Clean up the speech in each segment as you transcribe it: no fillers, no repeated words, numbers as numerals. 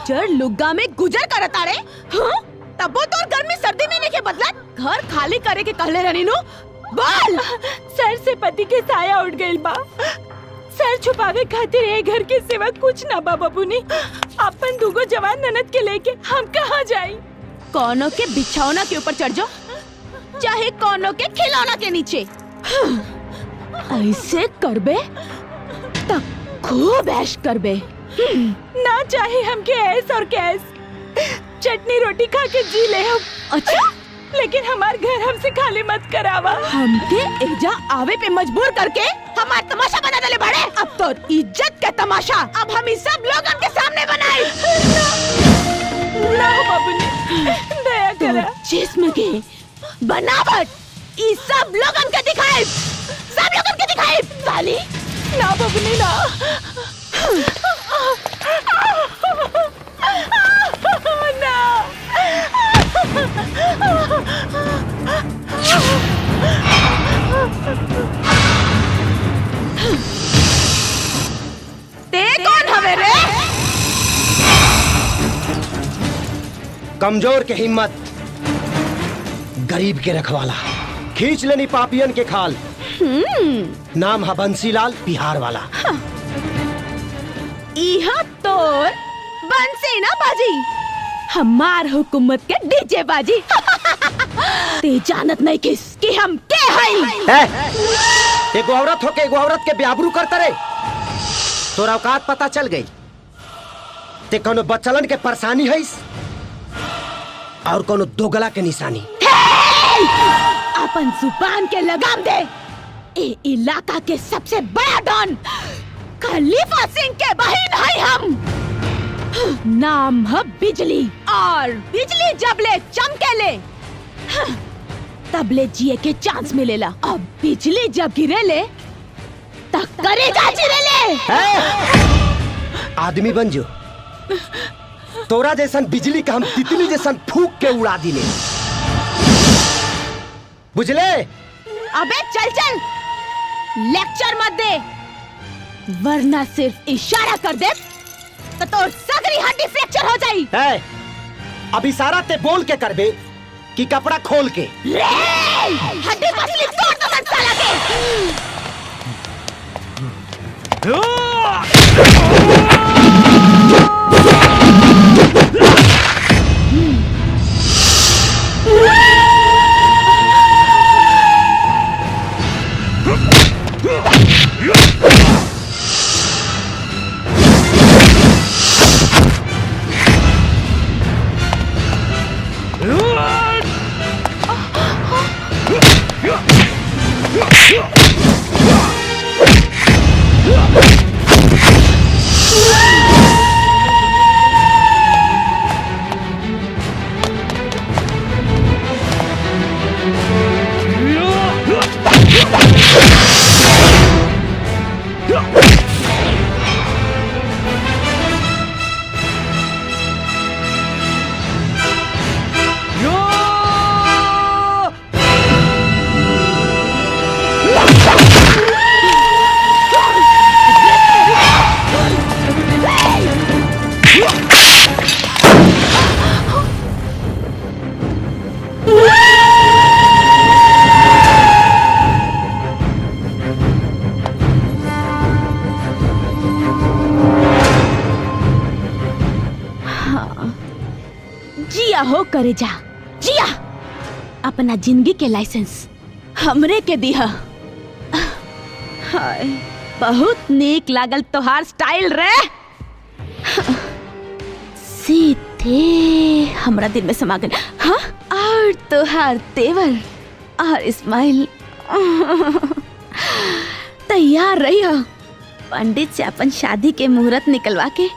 उजर लुग्गा में गुजर करता रे। हाँ? तब वो तो गर्मी सर्दी में नहीं के बदला घर खाली करे के कहले रहनी नु। बोल। सर से पति के साया उठ गइल बा। सर छुपावे खातिर ये घर के सिवा कुछ ना बा बाबूनी। अपन दुगो जवान ननद के लेके हम कहाँ जाई? कौनों के बिछौना के ऊपर चढ़ जाओ, चाहे कौनों के खिलौना के नीचे। ऐसे करबे तब खूब ऐश करबे। ना चाहे हमके ऐस और कैस, चटनी रोटी खा के जी ले हम। अच्छा, लेकिन हमार घर हमसे खाली मत करावा। हमके एजा आवे पे मजबूर करके हमार तमाशा बना डाले बड़े। अब तो इज्जत का तमाशा अब हम इस सब लोगन के सामने बनाए। ना बाबूनी, दया करा। जिस्म के बनावट इस सब लोगन के दिखाए, सब लोगन के दिखाए। साली ना बाबूनी ना। ते कौन हवे रे? कमजोर के हिम्मत, गरीब के रखवाला, खींच लेनी पापियन के खाल। नाम है बंसीलाल बिहार वाला। इहा तोर बंसी ना बाजी, हमार हुकूमत के डीजे बाजी। ते जानत नहीं किस कि हम के हई। एगो औरत होके एगो औरत के बेआबरू करता रे। तोरा औकात पता चल गई। ते कोनो बच्चलन के परेशानी है और कोनो दोगला के निशानी। अपन जुबान के लगाम दे। ए इलाका के सबसे बड़ा डॉन खलीफा सिंह के बहन है हम। नाम है बिजली, और बिजली जब ले चमकेले तब ले जिए के चांस मिलेला। अब बिजली जब गिरेले तब करेगा चिरेले। आदमी बन जो। तोरा जैसन बिजली का हम तितली जैसन फूक के उड़ा दिले। बुझले? अबे चल चल, लेक्चर मत दे, वरना सिर्फ इशारा कर दे तो तोर सगरी हड्डी फ्रैक्चर हो जाई। अब इशारा ते बोल के करबे कि कपड़ा खोल के? हड्डी पसली तोड़ दो साला के। जिया हो करे जा, जिया। अपना जिंदगी के लाइसेंस हमरे के दिया। हाय, बहुत नीक लागल तोहार स्टाइल रे। सीधे हमरा दिल में समा गल। हाँ, और तोहार तेवर और स्माइल। तैयार रही हो पंडित से अपन शादी के मुहूर्त निकलवा के।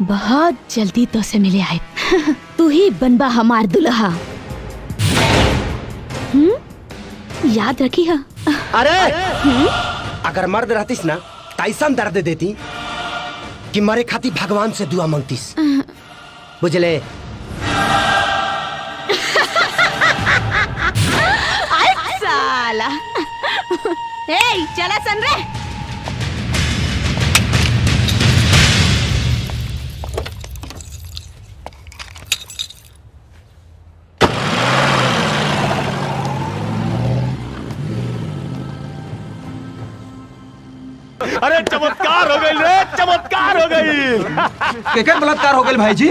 बहुत जल्दी तो से मिले आए। तू ही बनबा हमार दुल्हा। याद रखी है। अरे अगर मर्द रहतीस ना तैसन दर्द देती कि मरे खाती भगवान से दुआ मांगतीस। बुझले? साला। चला सन रे। अरे चमत्कार हो गई रे, चमत्कार हो गई। केकर बलात्कार हो गई भाई जी?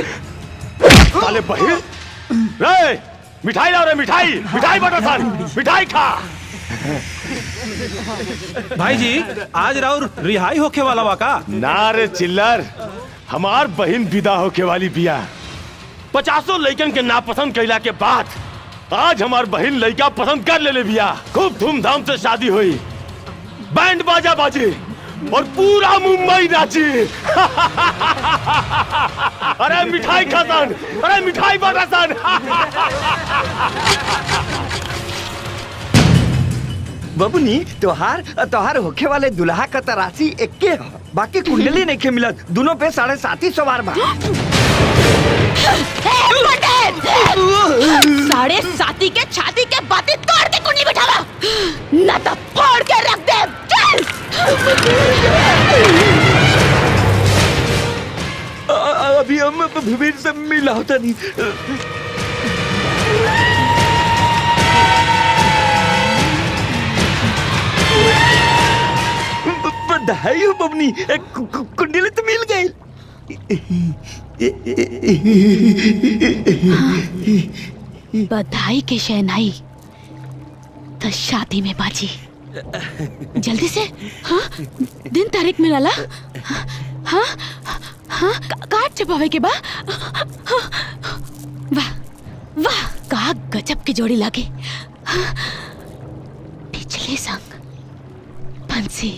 साले बहिर रे, मिठाई लाओ रे, मिठाई मिठाई बटो सन, मिठाई खा। भाई जी आज राउर रिहाई होके वाला वाका? ना रे चिल्लर, हमार बहन विदा होके वाली बिया। 50 लड़कन के नापसंद कैला के बाद आज हमार बहन लड़का पसंद कर ले बिया। खूब धूमधाम से शादी हुई, बैंड बाजा बाजी और पूरा मुंबई नाची। अरे मिठाई खासन, अरे मिठाई बांटासन। बबुनी तोहार होखे वाले दुल्हा का तरासी एक्के ह, बाकी कुंडली नहीं के मिलत। दोनों पे 7.5 सवार बा। 7.5 के छाती के बातें तोड़ के कुंडली बिठावा, न तो फोड़ के रख दे। चल। अभी हम भीड़ से मिला होता नहीं। बधाई हो बबनी, कुंडली तो मिल गई। बधाई के शहनाई तो शादी में बाजी। जल्दी से हाँ दिन तारीख में लाला। हाँ हाँ कार्ड छपावे के बा। वाह वाह का गजब की जोड़ी लागे। पिछले संग फंसी।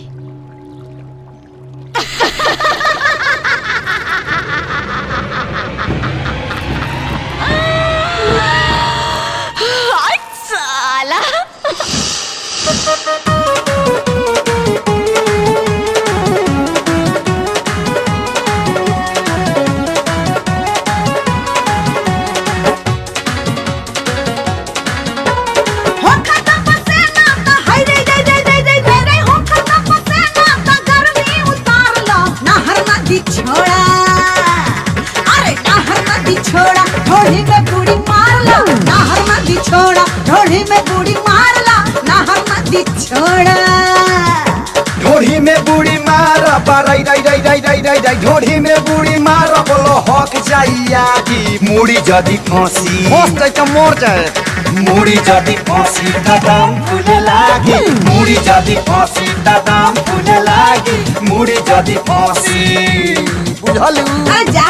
साला ढोढ़ी में बूढ़ी मारला, नहर नदी छोड़ा। ढोढ़ी में बूढ़ी मारा रई रई रई रई रई रई रई। ढोढ़ी में बूढ़ी मारा बोलो हक जाइया की। मुड़ी जदी फांसी फंस तो मोर जाए। मुड़ी जदी फांसी दाम फूले लागी। मुड़ी जदी फांसी दाम फूले लागी। मुड़ी जदी फांसी बुझलू। आजा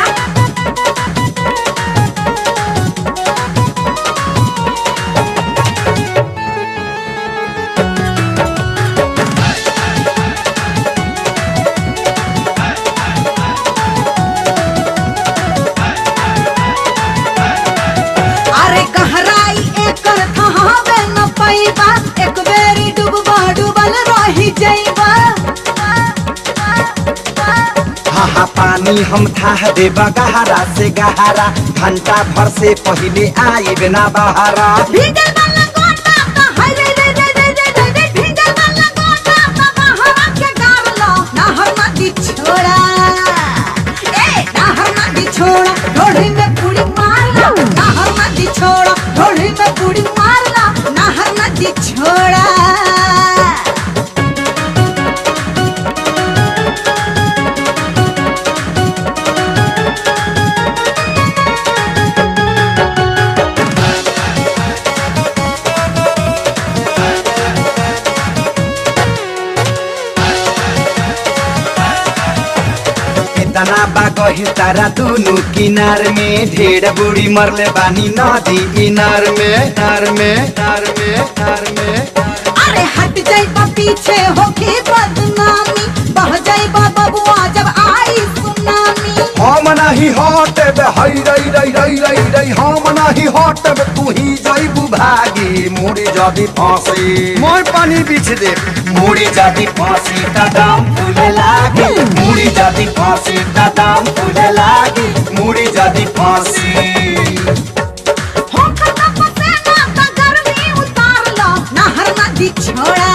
पानी हम था देबा गहरा से गहरा। घंटा भर से पहले आई बिना बहारा। भीतर वाला गोटा तो हाय रे रे रे रे रे रे। भीतर वाला गोटा तो बहारा के गारलो, नहर नदी छोड़ा। ए नहर नदी छोड़ा, ढोढ़ी में पूरी मारला। नहर नदी छोड़ा, ढोढ़ी में पूरी मारला। नहर नदी छोड़ा। तना बागही तारा दोनों किनार में। ढेर बूढ़ी मरले बानी नदी इनार में। नार में नार में नार में। अरे हट जाइबा पीछे होके बदनामी। बह जाइबा बबुआ जब आई सुनामी। हम नहीं हटब हई रई रई रई रई रई। हम नहीं हटब तू ही जाइबू भागी। मुड़ी जदी फांसी मोर पानी बीच दे। मुड़ी जदी फांसी दाम फूले लागी। मुड़ी जदी फांसी दाम फूले लागी। मुड़ी जदी फांसी हो खता पसेना का गर्मी उतारला, नहर नदी छोड़ा।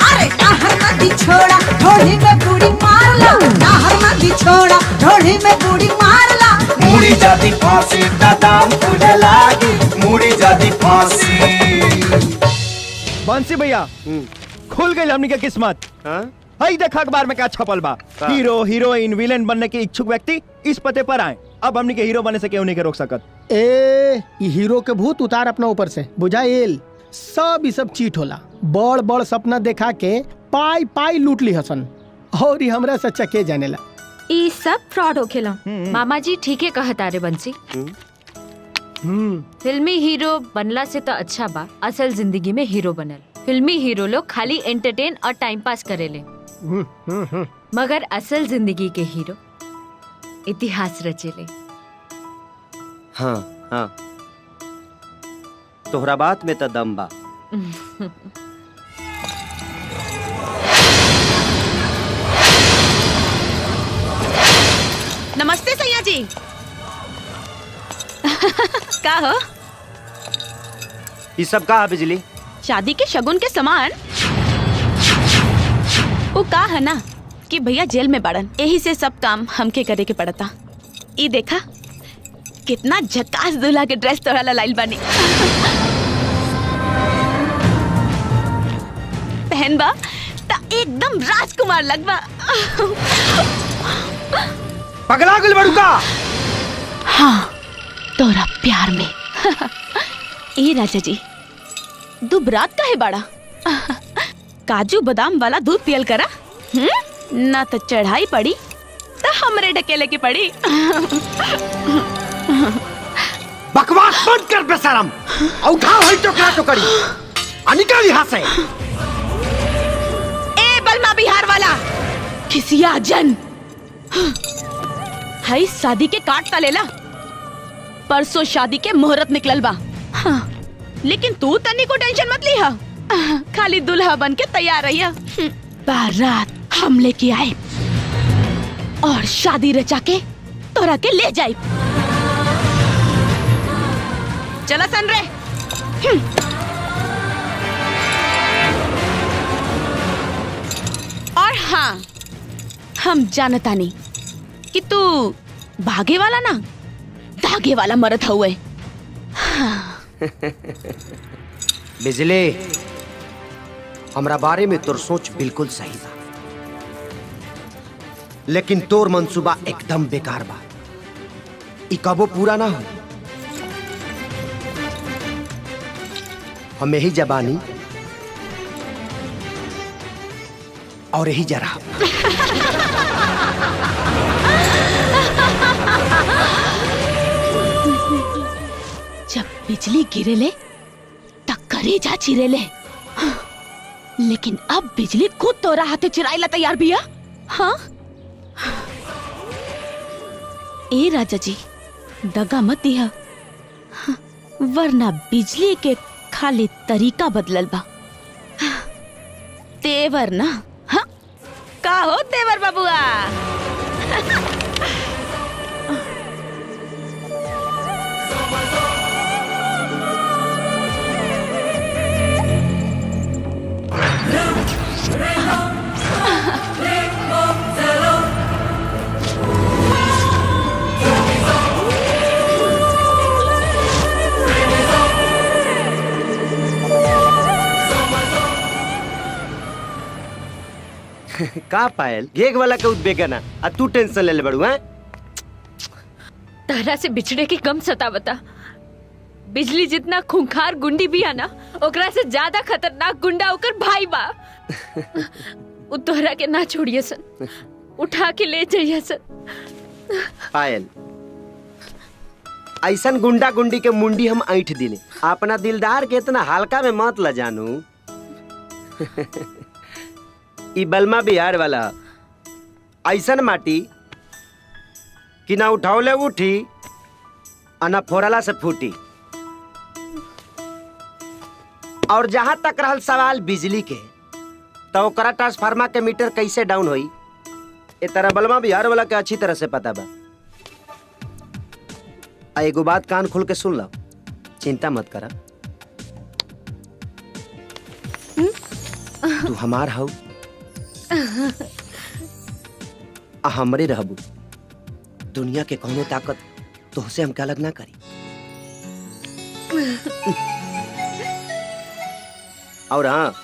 अरे नहर नदी छोड़ा, ढोढ़ी में बूढ़ी मारला। नहर नदी छोड़ा, ढोढ़ी में बूढ़ी मारला। मुड़ी जदी फांसी दाम फूले लागी। मुड़ी जदी फांसी। बंसी भैया खुल गई हमनी के किस्मत। हई देखा अखबार में क्या छपल बा, हीरो हीरोइन विलेन बनने के इच्छुक व्यक्ति इस पते पर आए। अब हमनी के हीरो बने से क्यों नहीं के रोक सकत। ए हीरो के भूत उतार अपना ऊपर से, बुझाइल सब ई सब चीट होला। बड़ बड़ सपना देखा के पाई पाई लूट ली हसन, और ही हमरा सच्चा के जानेला। ई सब फ्रॉड होखेला। मामा जी ठीक है कहता रे बंसी। फिल्मी हीरो बनला से तो अच्छा बा, असल जिंदगी में हीरो बनल। फिल्मी हीरो लोग खाली एंटरटेन और टाइम पास करेले, मगर असल जिंदगी के हीरो इतिहास रचेले। हाँ हाँ, तोहरा बात में तो दम बा। नमस्ते सैया जी। का हो? ये सब का है बिजली? शादी के शगुन के सामान। वो का है ना कि भैया जेल में बाड़न, यही से सब काम हमके करे के पड़ता। ई देखा कितना झकास दूल्हा के ड्रेस तोड़ा लाइल बानी। पहन बा ता एकदम राजकुमार लगबा। पगला गल बड़ुका। हाँ, तोरा प्यार में। ए राजा जी, दुबरात का है बड़ा। काजू बादाम वाला दूध पियल करा। ना तो चढ़ाई पड़ी तो हमरे ढकेले की पड़ी। बकवास बंद कर बेशरम। उठाओ है टोकरा टोकरी, निकल यहाँ से। ए बलमा बिहार वाला, खिसिया जन। हाई शादी के काट ता लेला। परसों शादी के मुहूर्त निकलल बा। हाँ, लेकिन तू तनी को टेंशन मत लिहा, खाली दुल्हा बन के तैयार रहिया। बारात हम लेके आए और शादी रचा के तोरा के ले जाए। चला सन रे। और हाँ, हम जानता नहीं कि तू भागे वाला ना धागे वाला मरद हुए। हाँ। बिजली, हमरा बारे में तोर सोच बिल्कुल सही बा, लेकिन तोर मंसूबा एकदम बेकार बा। ई कबो पूरा ना हो। हम यही जबानी और यही जरा। जब बिजली गिरेले तब करेजा चिरेले। लेकिन अब बिजली खुद तोरा हाथे चिराइला तैयार बिया। हाँ? ए राजा जी, दगा मत दिया, वरना बिजली के खाली तरीका बदलल बा। तेवर ना। हाँ? का हो तेवर बाबुआ? का पायल गेग वाला के उद्बेगना आ तू टेंशन ले ले बड़ू हैं? तारा से बिछड़े के गम सतावता। बिजली जितना खूंखार गुंडी भी है ना, ओकरा से ज्यादा खतरनाक गुंडा ओकर भाई बा। उ तोहरा के ना छोड़िए सन, उठा के ले जाइए सन। पायल, ऐसन गुंडा गुंडी के मुंडी हम ऐठ दिले। अपना दिलदार के इतना हल्का में मत ल जानू। ई बलमा बिहार वाला ऐसन माटी कि ना उठावले उठी और ना फोड़ला से फूटी। और जहां तक रहल सवाल बिजली के, तो ओकरा ट्रांसफार्मर के मीटर कैसे डाउन होई, ए तरह बलमा बिहार वाला के अच्छी तरह से पता बा। एगो बात कान खोल के सुन लो, चिंता मत करा। तू हमार हऊ, हमरे रहबू। दुनिया के कौनो ताकत तोहसे हमके अलग ना करी। और हाँ,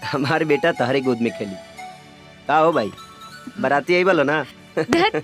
हमारे बेटा तहरे गोद में खेली, का हो भाई, बाराती आई बोलो ना। धत।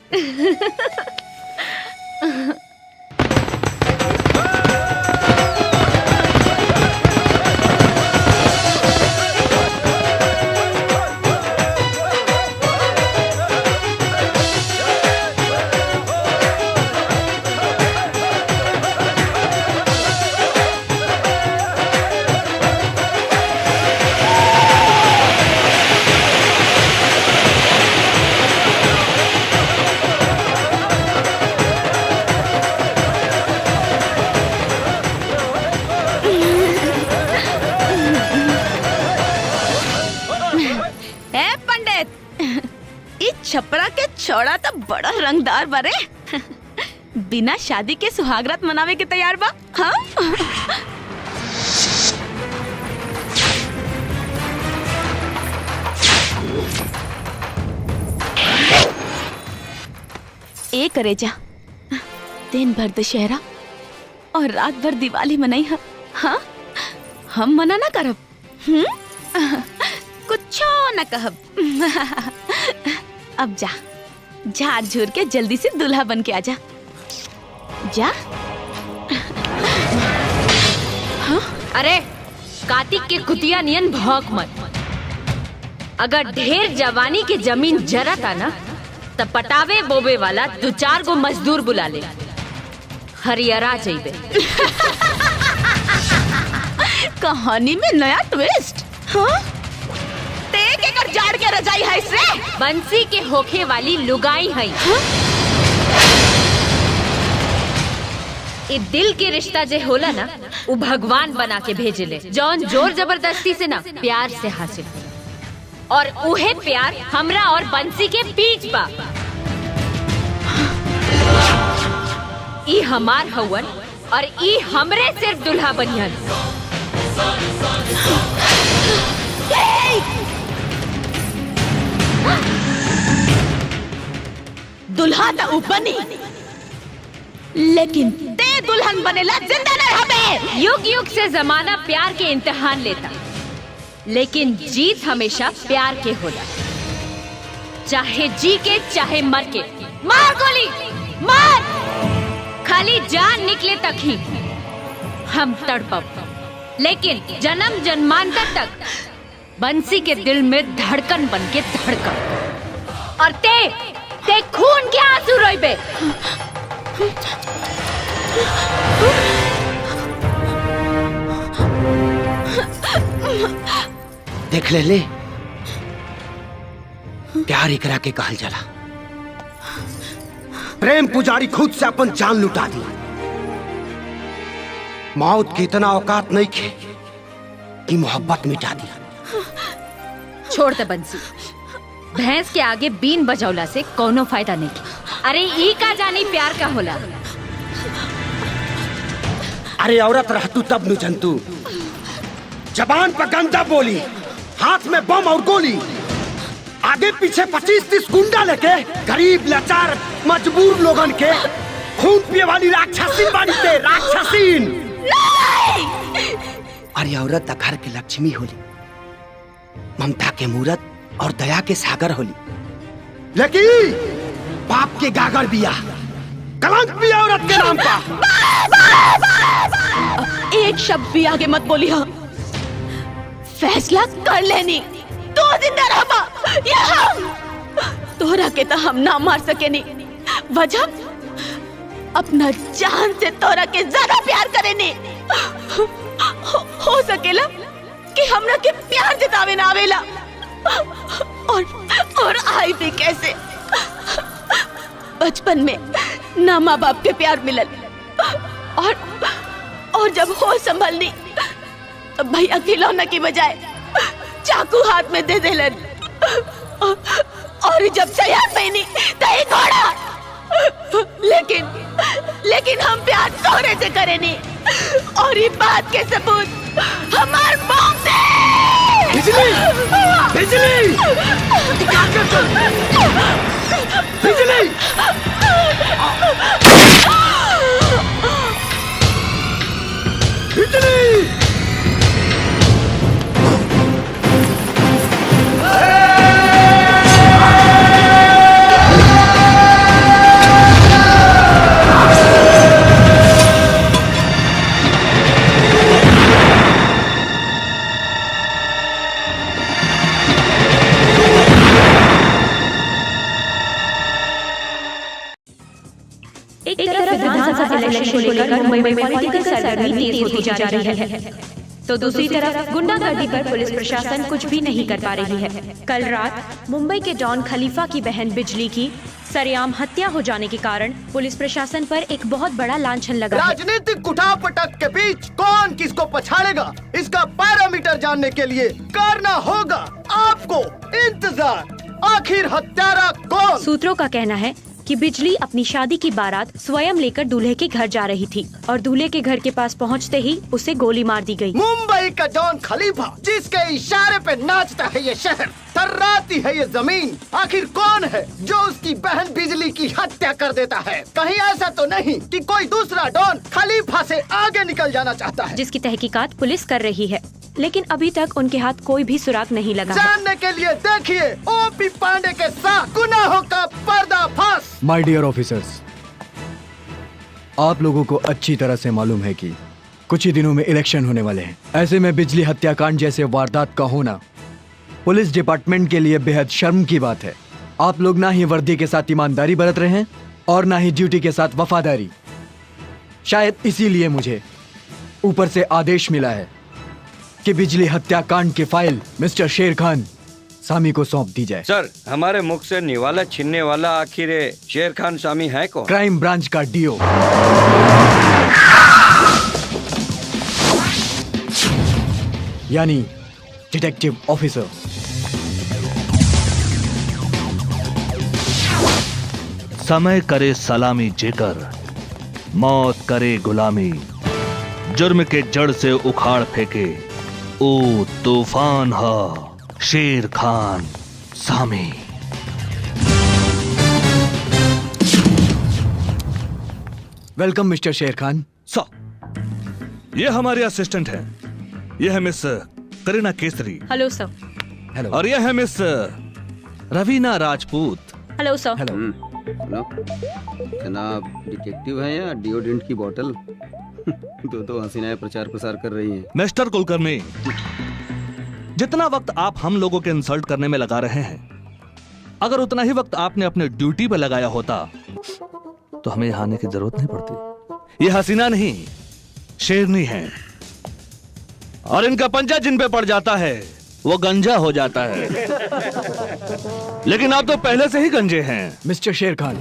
छपरा के छोड़ा तो बड़ा रंगदार बारे। बिना शादी के सुहागरात मनावे के तैयार बा। हाँ? ए करे जा, दिन भर दशहरा और रात भर दिवाली मनाई है। हाँ? हम मना ना करब। कुछो न कहब। अब जा, झाड़ झूर के जल्दी से दूल्हा बन के आजा। जा। हाँ? अरे कार्तिक के कुतिया नियन भौंक मत। अगर ढेर जवानी के जमीन जरता ना तब पटावे बोबे वाला 2-4 गो मजदूर बुला ले, हरियरा जाइबे। कहानी में नया ट्विस्ट। हाँ? कर जाड़ के रजाई है इससे। बंसी के होखे वाली लुगाई है। हाँ? ये दिल के रिश्ता जे होला ना, वो भगवान बना के भेजले, जौन जोर जबरदस्ती से ना प्यार से हासिल और उहे प्यार हमरा और बंसी के बीच बा। ई हमार हवन और ई हमरे सिर्फ दुल्हा बनियन। दुल्हा तो बनी, लेकिन ते दुल्हन बनेला जिंदा न रहबे। युग युग से जमाना प्यार के इम्तिहान लेता, लेकिन जीत हमेशा प्यार के होला। चाहे जी के चाहे मर के। मार गोली, मार। खाली जान निकले तक ही हम तड़पब, लेकिन जन्म जन्मांतर तक बंसी के दिल में धड़कन बन के धड़कन। और ते खून के आंसू रोइबे। देख ले प्यार एकरा के कहल जाला। प्रेम पुजारी खुद से अपन जान लुटा दी। मौत की इतना औकात नहीं खे कि मोहब्बत मिटा दी। छोड़ दे बंसी, भैंस के आगे बीन बजौला से कोनो फायदा नहीं। अरे ई का जानी प्यार का होला। अरे औरत रहतू तब नु जंतु। जबान पर गंदा बोली, हाथ में बम और गोली, आगे पीछे 25-30 गुंडा लेके गरीब लाचार मजबूर लोगन के खून पिए वाली राक्षसीन बानी ते, राक्षसीन। अरे औरत घर की लक्ष्मी होली, ममता के मूरत और दया के सागर होली, लेकिन पाप के गागर बिया, कलंक भी औरत के नाम का। एक शब्द भी आगे मत बोली। हाँ, फैसला कर लेनी। तो जिंदा रहबा या हम। तोहरा के तो हम ना मार सके नहीं। वजह अपना जान से तोहरा के ज्यादा प्यार करे नहीं। हो सकेला कि हमरा के प्यार जतावे ना आवेला। और आई भी कैसे। बचपन में ना माँ बाप के प्यार मिलल, और जब होश संभलनी तो भैया खिलौना की बजाय चाकू हाथ में दे देलन। और जब सयान पहनी तो एक घोड़ा। लेकिन हम प्यार तोहरे से करे नहीं, और ये बात के सबूत हमार मौत से। बिजली, बिजली, बिजली। बिजली। मुंबई में पॉलिटिकल सरगर्मी तेज होती जा रही है, तो दूसरी तरफ गुंडागर्दी पर पुलिस प्रशासन कुछ भी नहीं कर पा रही है। कल रात मुंबई के डॉन खलीफा की बहन बिजली की सरेआम हत्या हो जाने के कारण पुलिस प्रशासन पर एक बहुत बड़ा लांछन लगा है। राजनीतिक उठापटक के बीच कौन किसको पछाड़ेगा, इसका पैरामीटर जानने के लिए करना होगा आपको इंतजार। आखिर हत्यारा कौन? सूत्रों का कहना है कि बिजली अपनी शादी की बारात स्वयं लेकर दूल्हे के घर जा रही थी और दूल्हे के घर के पास पहुंचते ही उसे गोली मार दी गई। मुंबई का डॉन खलीफा, जिसके इशारे पे नाचता है ये शहर, थर्राती है ये जमीन, आखिर कौन है जो उसकी बहन बिजली की हत्या कर देता है? कहीं ऐसा तो नहीं कि कोई दूसरा डॉन खलीफा से आगे निकल जाना चाहता है? जिसकी तहकीकात पुलिस कर रही है, लेकिन अभी तक उनके हाथ कोई भी सुराग नहीं लगा। जानने के लिए देखिए ओपी पांडे के साथ गुनाहों का पर्दाफाश। माय डियर ऑफिसर्स, आप लोगों को अच्छी तरह से मालूम है कि कुछ ही दिनों में इलेक्शन होने वाले हैं। ऐसे में बिजली हत्याकांड जैसे वारदात का होना पुलिस डिपार्टमेंट के लिए बेहद शर्म की बात है। आप लोग ना ही वर्दी के साथ ईमानदारी बरत रहे हैं और ना ही ड्यूटी के साथ वफादारी। शायद इसीलिए मुझे ऊपर से आदेश मिला है कि बिजली हत्याकांड की फाइल मिस्टर शेर खान सामी को सौंप दी जाए। सर, हमारे मुख से निवाला छीनने वाला आखिर शेर खान सामी है कौन? क्राइम ब्रांच का डीओ यानी डिटेक्टिव ऑफिसर। समय करे सलामी जेकर, मौत करे गुलामी, जुर्म के जड़ से उखाड़ फेंके, ओ तूफान हा शेर खान सामी। वेलकम मिस्टर शेर खान। सर, ये हमारे असिस्टेंट हैं। ये है मिस करीना केसरी। हेलो सर। हेलो। और ये है मिस रवीना राजपूत। हेलो सर। हेलो। जनाब डिटेक्टिव हैं या डिओड्रेंट की बोतल? दो हसीनाएं प्रचार प्रसार कर रही हैं। मिस्टर कुलकर्णी, जितना वक्त आप हम लोगों के इंसल्ट करने में लगा रहे हैं, अगर उतना ही वक्त आपने अपने ड्यूटी पे लगाया होता तो हमें यहाँ आने की जरूरत नहीं पड़ती। ये हसीना नहीं, शेरनी है, और इनका पंजा जिन पे पड़ जाता है वो गंजा हो जाता है। लेकिन आप तो पहले से ही गंजे हैं। मिस्टर शेर खान,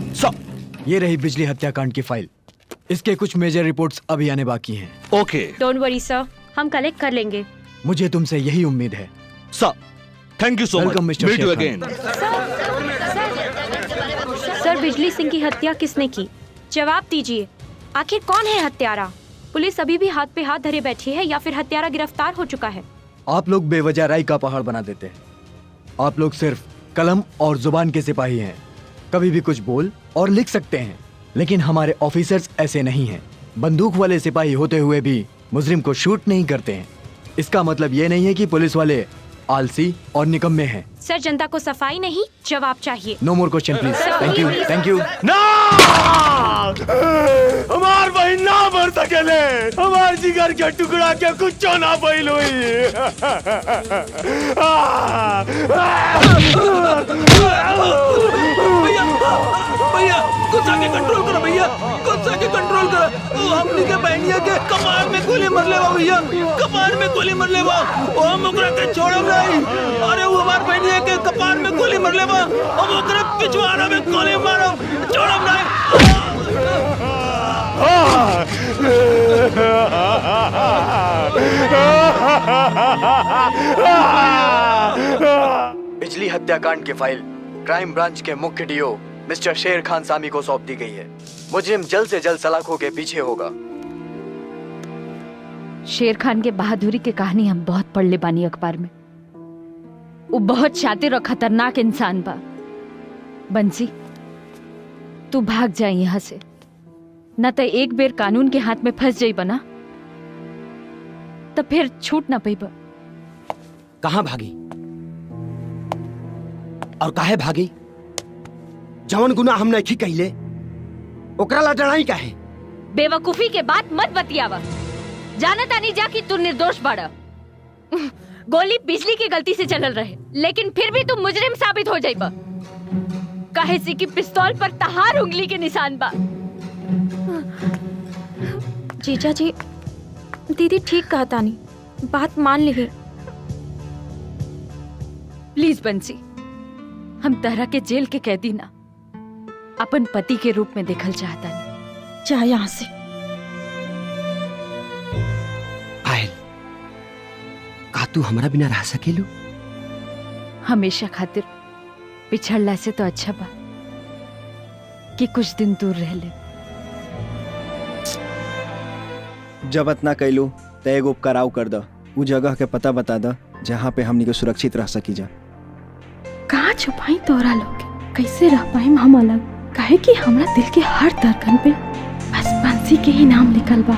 ये रही बिजली हत्याकांड की फाइल। इसके कुछ मेजर रिपोर्ट्स अभी आने बाकी हैं। ओके, डोंट वरी सर, हम कलेक्ट कर लेंगे। मुझे तुमसे यही उम्मीद है। सर, thank you so much. Welcome mister meet you share again. Sir, Bijli Singh की हत्या किसने की? जवाब दीजिए, आखिर कौन है हत्यारा? पुलिस अभी भी हाथ पे हाथ धरे बैठी है या फिर हत्यारा गिरफ्तार हो चुका है? आप लोग बेवजह राय का पहाड़ बना देते हैं। आप लोग सिर्फ कलम और जुबान के सिपाही हैं। कभी भी कुछ बोल और लिख सकते हैं, लेकिन हमारे ऑफिसर्स ऐसे नहीं हैं। बंदूक वाले सिपाही होते हुए भी मुजरिम को शूट नहीं करते हैं। इसका मतलब ये नहीं है कि पुलिस वाले आलसी और निकम्मे हैं। सर, जनता को सफाई नहीं, जवाब चाहिए। No more question please. Thank you, thank you. ना, हमार बहन ना मर सकेले, हमार जिगर के टुकड़ा के कुछ ना बैल हुई। भैया गुस्सा के कंट्रोल करो, भैया गुस्सा के कंट्रोल करो। वो हमनी के बहनिया के कपार में गोली मर लेवा, भैया कपार में गोली मर लेवा। ओ हम ओकरा के छोड़ब नहीं। अरे वो हमार बहनिया के कपार में गोली मर लेवा, हम ओकरा पिछवाड़ा में गोली मारब, छोड़ब नहीं। बिजली हत्याकांड की फाइल क्राइम ब्रांच के मुख्य डीओ मिस्टर शेर खान सामी को सौंप दी गई है। मुजरिम जल्द से जल्द सलाखों के पीछे होगा। शेर खान के बहादुरी की कहानी हम बहुत पढ़ ले बानी अखबार में। वो बहुत शातिर और खतरनाक इंसान बा। बंसी, तू भाग जाए यहाँ से, न तो एक बेर कानून के हाथ में फंस जाई बना तो फिर छूट ना पाई। कहाँ भागी और काहे भागी? जवन गुनाह हम नहीं कहिले ओकरा ला डराई काहे? बेवकूफी के बात मत बतियावा। जानत आनी जा कि तू निर्दोष बाड़ा। गोली बिजली की गलती से चलल रहे, लेकिन फिर भी तू मुजरिम साबित हो जाइबा। काहे से कि पिस्तौल पर तहार उंगली के निशान बा। जीजा जी, दीदी ठीक कहा तानी, बात मान ली। प्लीज बंसी, हम तरह के जेल के कैदी ना अपन पति के रूप में देखल चाहता नहीं। जा यहाँ से। पायल, का तू हमारा बिना रह सकेलू? हमेशा खातिर पिछड़ला से तो अच्छा बा कि कुछ दिन दूर रह ले। जब इतना कैलू तो एगो उपकाराव कर द, उ जगह के पता बता द जहाँ पे हमनी के सुरक्षित रह सकी जा। कहाँ छुपाई तोरा लोग, कैसे रह पाए हम अलग? काहे कि हमरा दिल के हर धड़कन पे बस बंसी के ही नाम लिखल बा।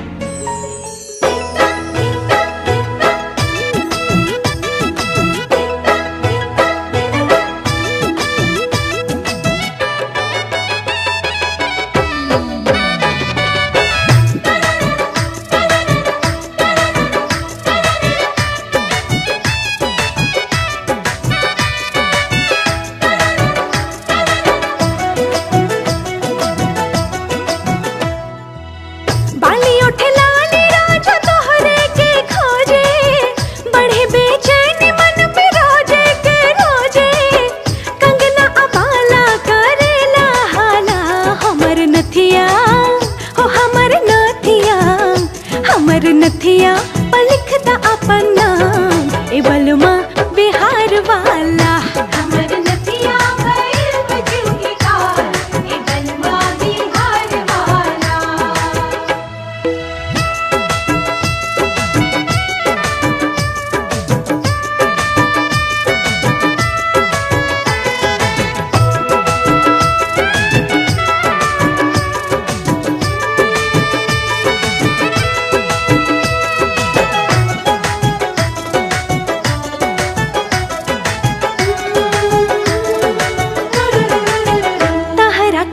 नथिया पलिखता अपन नाम, ए बलमा बिहार वाला। हमर नथिया भइल बजू के काल, ए बलमा बिहार वाला।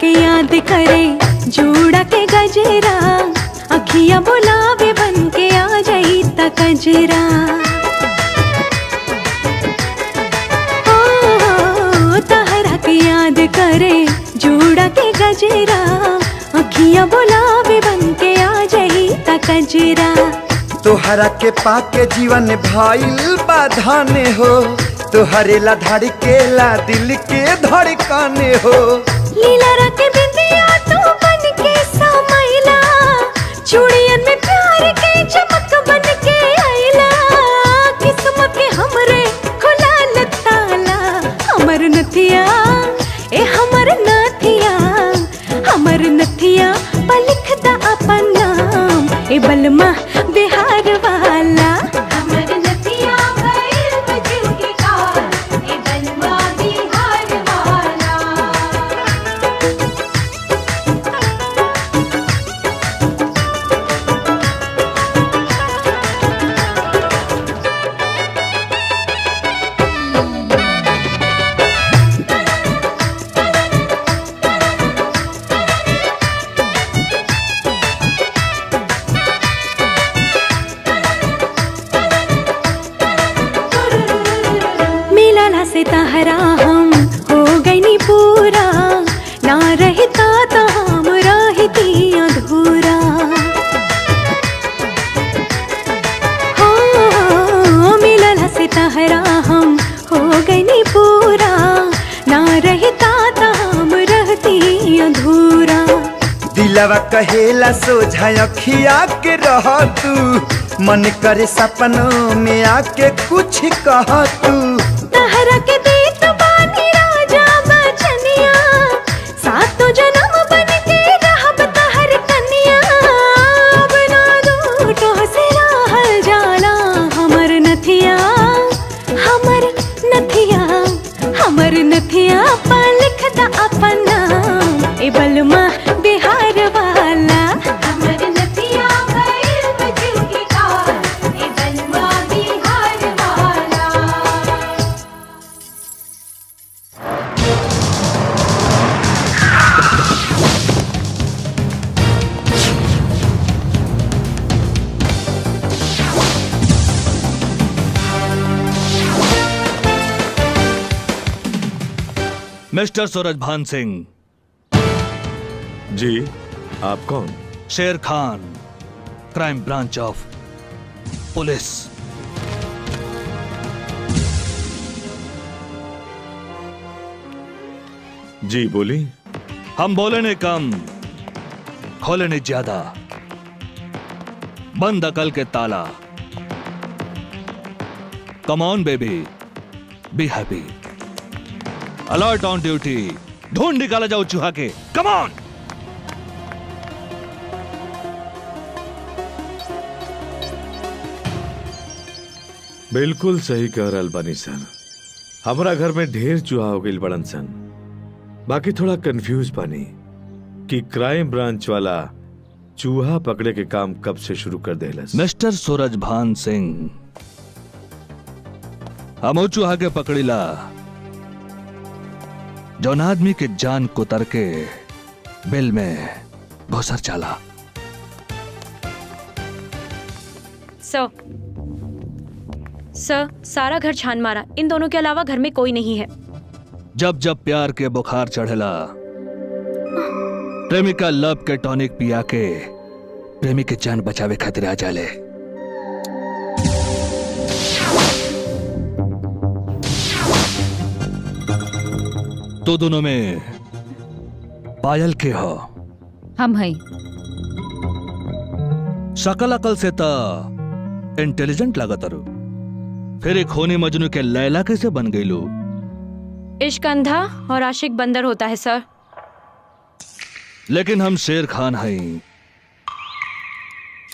याद करे जोड़ा के गजरा, अखियां बुलावे बन के आ जाई ता कजरा। ओ तहरा के याद करे जोड़ा के गजरा, अखियां बुलावे बन के आ जाई ता कजरा। तोहरा के पाके जीवन भाईल बाधाने हो, तोहरे ला धड़केला दिल के धड़काने हो। लीला रख बिंदिया तू बन के समाइला, चूड़ियन में प्यार के चमक बन के आइला। किस्मत के हमरे खुला ताला, हमर नथिया ए हमर नथिया, हमर नथिया पलिखता अपन नाम, ए बलमा बिहार वाला। हमर नथिया भइल बजू के काल, ए बलमा बिहार वाला। से तहरा हम हो गई नी पूरा, ना रहता तो हम रहती अधूरा। हो मिलल से तहरा हम हो गई नी पूरा, ना रहता तो हम रहती अधूरा। दिलवा कहेला सोझा अखिया के रह तू, मन करे सपनों में आके कुछ कह तू। तहरा के देत बानी राजा बचनिया, सातों जन्म बन के रहब तहर कन्या। अब ना दूटो से रहल जाला, हमर नथिया, हमर नथिया, हमर नथिया पलिखता अपन नाम, ए बलमा बिहार वाला। हमर नथिया भइल बजू के काल, ए बलमा बिहार वाला। मिस्टर सूरजभान सिंह जी, आप कौन? शेर खान, क्राइम ब्रांच ऑफ पुलिस। जी बोली। हम बोले ने कम, खोले ने ज्यादा। बंद अकल के ताला। कम on baby, be happy. Alert on duty. ढूंढ निकाला जाओ चूहा के। Come on. बिल्कुल सही कह रहल बानी सर। हमारा घर में ढेर चूहा हो गई बड़न सन। बाकी थोड़ा कंफ्यूज बानी कि क्राइम ब्रांच वाला चूहा पकड़े के काम कब से शुरू कर देलस। मिस्टर सूरजभान सिंह, हम चूहा के पकड़ीला जौन आदमी के जान कुतर के बिल में घुसर चला। सर, सारा घर छान मारा, इन दोनों के अलावा घर में कोई नहीं है। जब जब प्यार के बुखार चढ़ेला, प्रेमिका लव के टॉनिक पिया के प्रेमी के जान बचावे खातिर आ जाले। तो दोनों में पायल के हो? हम हैं। शकल अकल से तो इंटेलिजेंट लागत अरु। फिर एक खूनी मजनू के लैला कैसे बन गई लो? इश्क अंधा और आशिक बंदर होता है सर। लेकिन हम शेर खान हैं।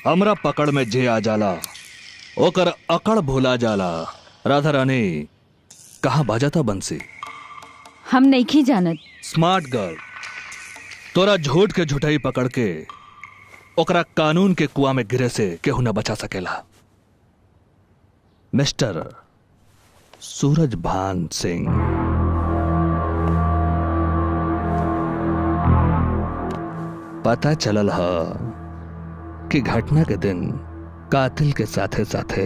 हमरा पकड़ में जे आ जाला ओकर अकड़ भूला जाला। राधा रानी कहाँ बाजाता बंसी? हम नहीं की जानत। स्मार्ट गर्ल, तोरा झूठ के झूठाई पकड़ के ओकरा कानून के कुआं में गिरे से केहू न बचा सकेला। मिस्टर सूरजभान सिंह, पता चलल ह कि घटना के दिन कातिल के साथे साथे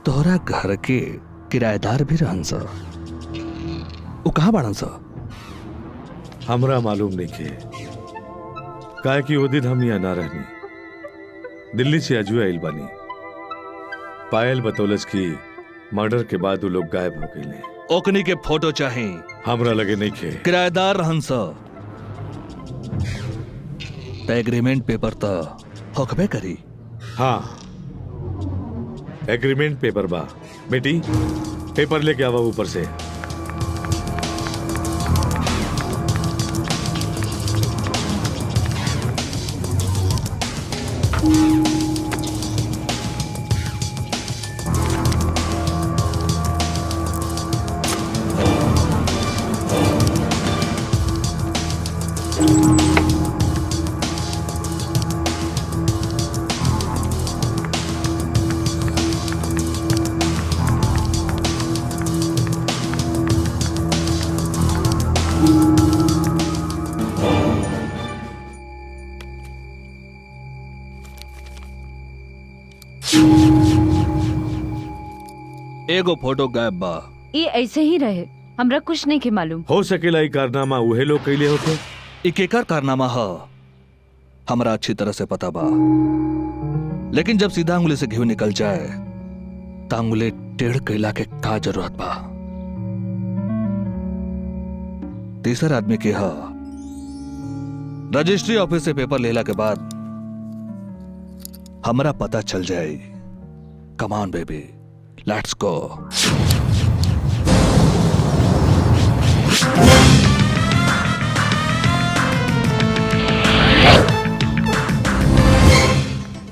तोहरा घर के किराएदार भी रहन सा। वो कहाँ बाड़न सा? हमरा मालूम नहीं के, काहे कि वो दिन हम यहाँ ना रहनी। दिल्ली से अजुआ आइल बानी। पायल बतौलस की मर्डर के बाद वो लोग गायब हो गए। ओकनी के फोटो चाहे? हमरा लगे नहीं के। किराएदार रहन सा। एग्रीमेंट पेपर तो होकबे करी। हाँ, एग्रीमेंट पेपर बा। बेटी पेपर लेके आवा ऊपर से। एगो फोटो गायब बा। ये ऐसे ही रहे, हमरा कुछ नहीं के मालूम। हो सकेला ई कारनामा उहे लोग कैले होते। ई केकर कारनामा ह हमरा अच्छी तरह से पता बा। लेकिन जब सीधा अंगुली से घी निकल जाए तो अंगुली टेढ़ कैला के का जरूरत बा? तीसर आदमी के ह रजिस्ट्री ऑफिस से पेपर लेला के बाद हमरा पता चल जाए। कम on baby, let's go.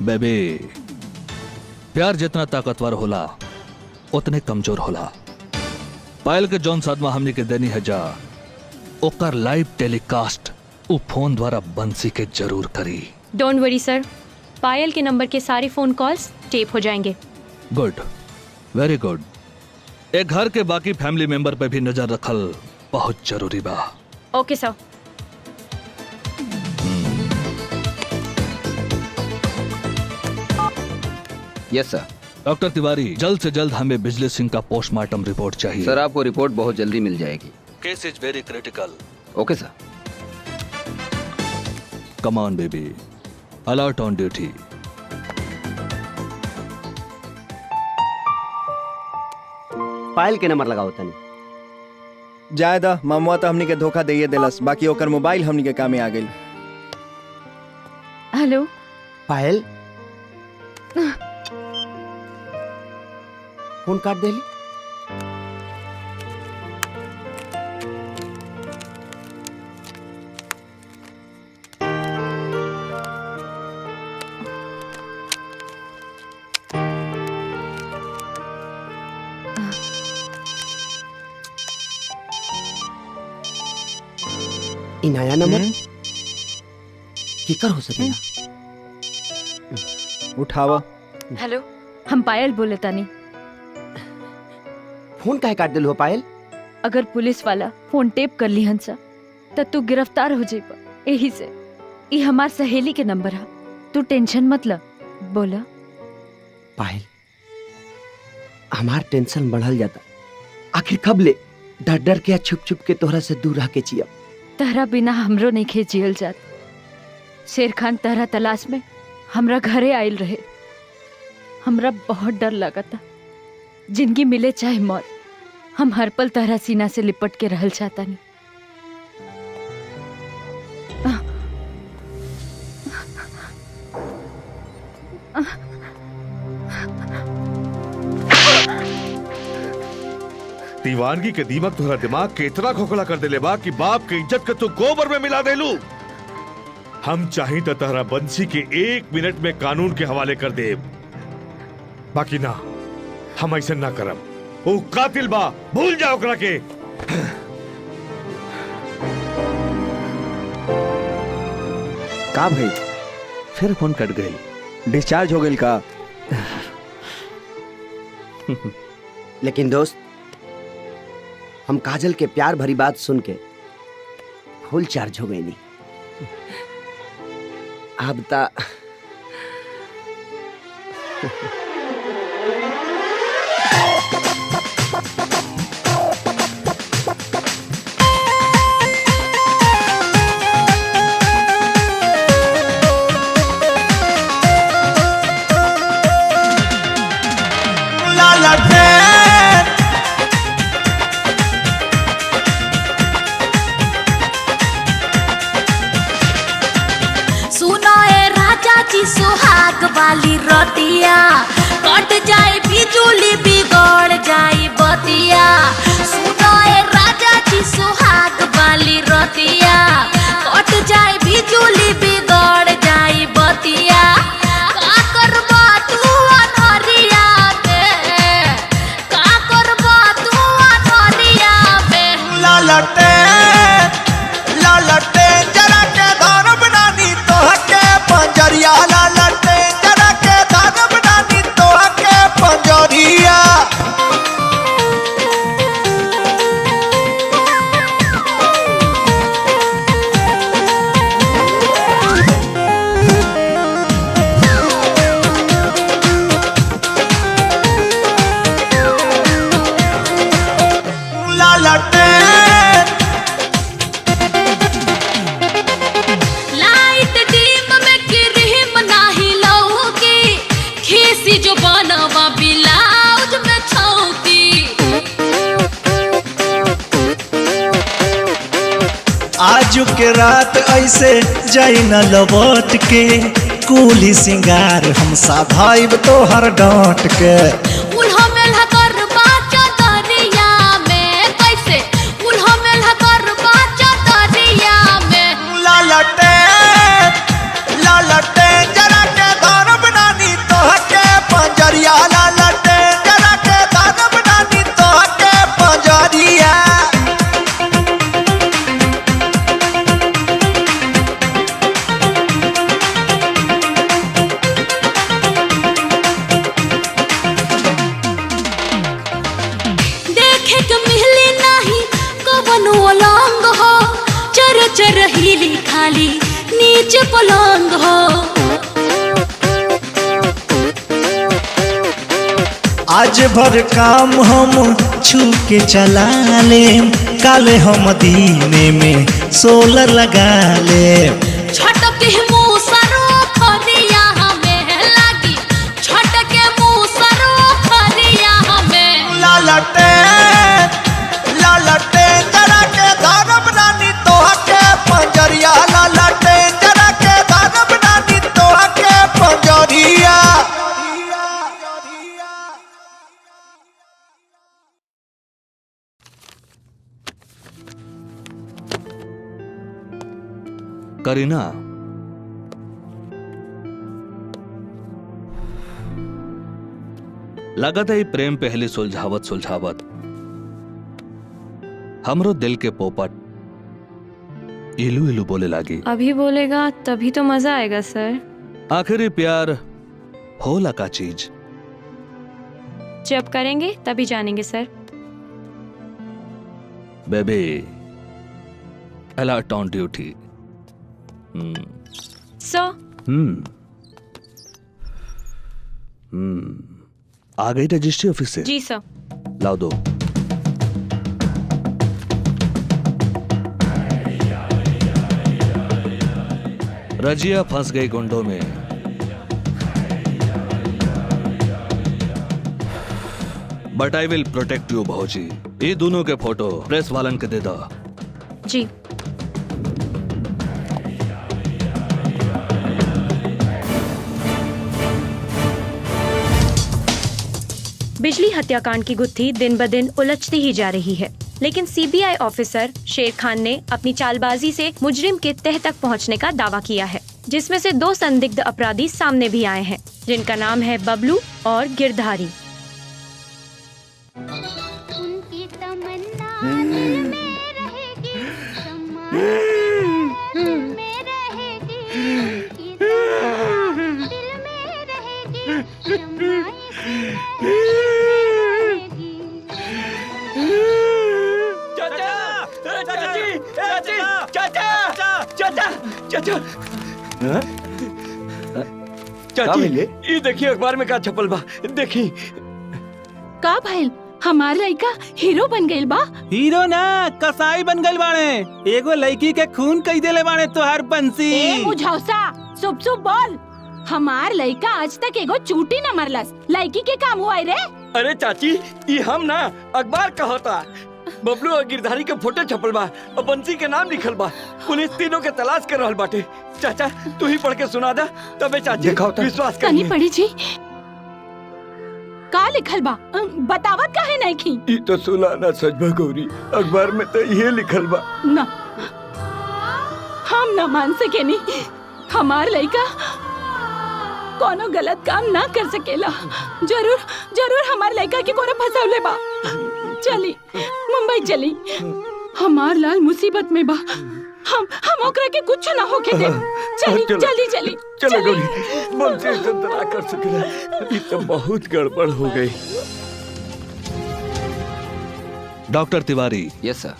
Baby, प्यार जितना ताकतवर होला उतने कमजोर होला। पायल के जौन सदमा हमनी के देनी है जा, ओकर लाइव टेलीकास्ट उ फोन द्वारा बंसी के जरूर करी। डोंट वरी सर, पायल के नंबर के सारे फोन कॉल्स टेप हो जाएंगे। Good, very good. एक घर के बाकी फैमिली मेंबर पे भी नजर रखल बहुत जरूरी बा। ओके सर। यस सर। डॉक्टर तिवारी, जल्द से जल्द हमें बिजली सिंह का पोस्टमार्टम रिपोर्ट चाहिए। सर, आपको रिपोर्ट बहुत जल्दी मिल जाएगी। Case is very critical. Okay sir. Come on baby, alert on duty. Payal के नंबर लगाओ तनी। जायदा मामुआ तो हमनी के धोखा दे देलस, बाकी ओकर मोबाइल हमनी के कामे आ गई। हेलो पायल फोन काट देली। इ नया नंबर केकर हो सकेला? उठावा। हेलो हम पायल बोले तानी। फोन काहे काट दिल हो पायल? अगर पुलिस वाला फोन टेप कर ली हंसा तो तू गिरफ्तार हो जाइबा, यही से। ये हमार सहेली के नंबर है, तू टेंशन मत ल। बोला पायल, हमार टेंशन बढ़ल जाता। आखिर कब ले डर डर के छुप छुप के तोहरा से दूर रह के जिया। तहरा बिना हमरो नहीं खेजियल जात। शेर खान तहरा तलाश में हमरा घरे आयल रहे। हमरा बहुत डर लगा था। जिंदगी मिले चाहे मौत, हम हर पल तहरा सीना से लिपट के रहल चाहता नहीं। दीवानगी के दीमक तुम्हारा दिमाग के इतना खोखला कर देले बा कि बाप के इज्जत के तू गोबर में मिला देलू। हम चाही तो तहरा बंसी के 1 मिनट में कानून के हवाले कर दे, बाकी ना, हम ऐसे ना करब। वो कातिल बा, भूल जाओ ओकरा के। का भाई फिर फोन कट गई। डिस्चार्ज हो गई का? लेकिन दोस्त, हम काजल के प्यार भरी बात सुन के फुल चार्ज हो गई नहीं। अब ता सुहाग वाली रोटिया कट जाए बिजुली बिगड़ जाए बतिया। सुनो ए राजा जी सुहाग वाली रोटिया कट जाए बिजुली बिगड़ जाए बतिया। का करबा तू अनहरिया में, का करबा तू अनहरिया में। लालटे लालटे जरा के धर बनानी तोहके पंजरिया। लालटे जरा के धर बनानी तोहके पंजरिया। लालटे लाइट डीम में क्रीम नाही लौकी, खीसी जो बनवा ब्लाउज में छौकी। आज के रात ऐसे जाई न लौट के, कुली सिंगार हम साधाइब तोहर डांट के। उल्हा मेल्हा करबा चदरिया में, कैसे उल्हा मेल्हा करबा चदरिया में। लालटे लालटे जरा के धर बनानी तोहके पंजरिया। लालटे जरा के धर बनानी तोहके पंजरिया। देखे के मिली नहीं कवनो अलंग हो, चर चर हिली खाली नीचे पलंग हो। आज भर काम हम छू के चला ले, काले हम दीने में सोलर लगा ले। छटके मुँह सरो खरिया हमें लागी, छटके मुँह सरो खरिया हमें। लालटे करीना, लगत है प्रेम पहली सुलझावत सुलझावत हमरो दिल के पोपट इलू इलू बोले लागी। अभी बोलेगा तभी तो मजा आएगा सर। आखिरी प्यार होला का चीज जब करेंगे तभी जानेंगे sir. Baby alert on duty. Sir आ गई रजिस्ट्री ऑफिस से? जी सर। लाओ दो। रजिया फंस गई गुंडों में। But I will protect you भौजी। ये दोनों के फोटो प्रेस वालन के दे दो। जी। बिजली हत्याकांड की गुत्थी दिन ब दिन उलझती ही जा रही है, लेकिन सीबीआई ऑफिसर शेर खान ने अपनी चालबाजी से मुजरिम के तह तक पहुंचने का दावा किया है, जिसमें से 2 संदिग्ध अपराधी सामने भी आए हैं, जिनका नाम है बबलू और गिरधारी। चाची ये देखिए अखबार में का छपल बा, देखी। का भइल? हमार लड़का हीरो बन गइल बा। हीरो ना कसाई बन गइल बाणे। एगो लड़की के खून कई देले बाणे तोहार बंसी। ए मुझौसा, सुब सुब बोल। हमार लड़का आज तक एगो चूटी न मरलस। लड़की के काम हुआ रे? अरे चाची ये हम ना अखबार कहता। बबलू और गिरधारी के फोटो छपल बा और बंसी के नाम लिखल बा। पुलिस तीनों के तलाश कर रहल बाटे। चाचा तू ही पढ़ के सुना दे तबे चाची विश्वास कनी पड़ी जी। का लिखल बा? बतावत काहे नहीं की? ये तो सुलाना सच बा गौरी, अखबार में तो ये लिखल बा। ना हम न मान सके नहीं। हमार लड़का कोनो गलत काम ना कर सकेला। जरूर जरूर हमार लड़का के कोनो फंसावले बा। चली मुंबई चली। हमार लाल मुसीबत में बा। हम ओकरा के कुछ ना होके दे। चली चली चली चलो गौरी, बंसी से ना कर सकेला। ये तो बहुत गड़बड़ हो गई। डॉक्टर तिवारी। यस सर।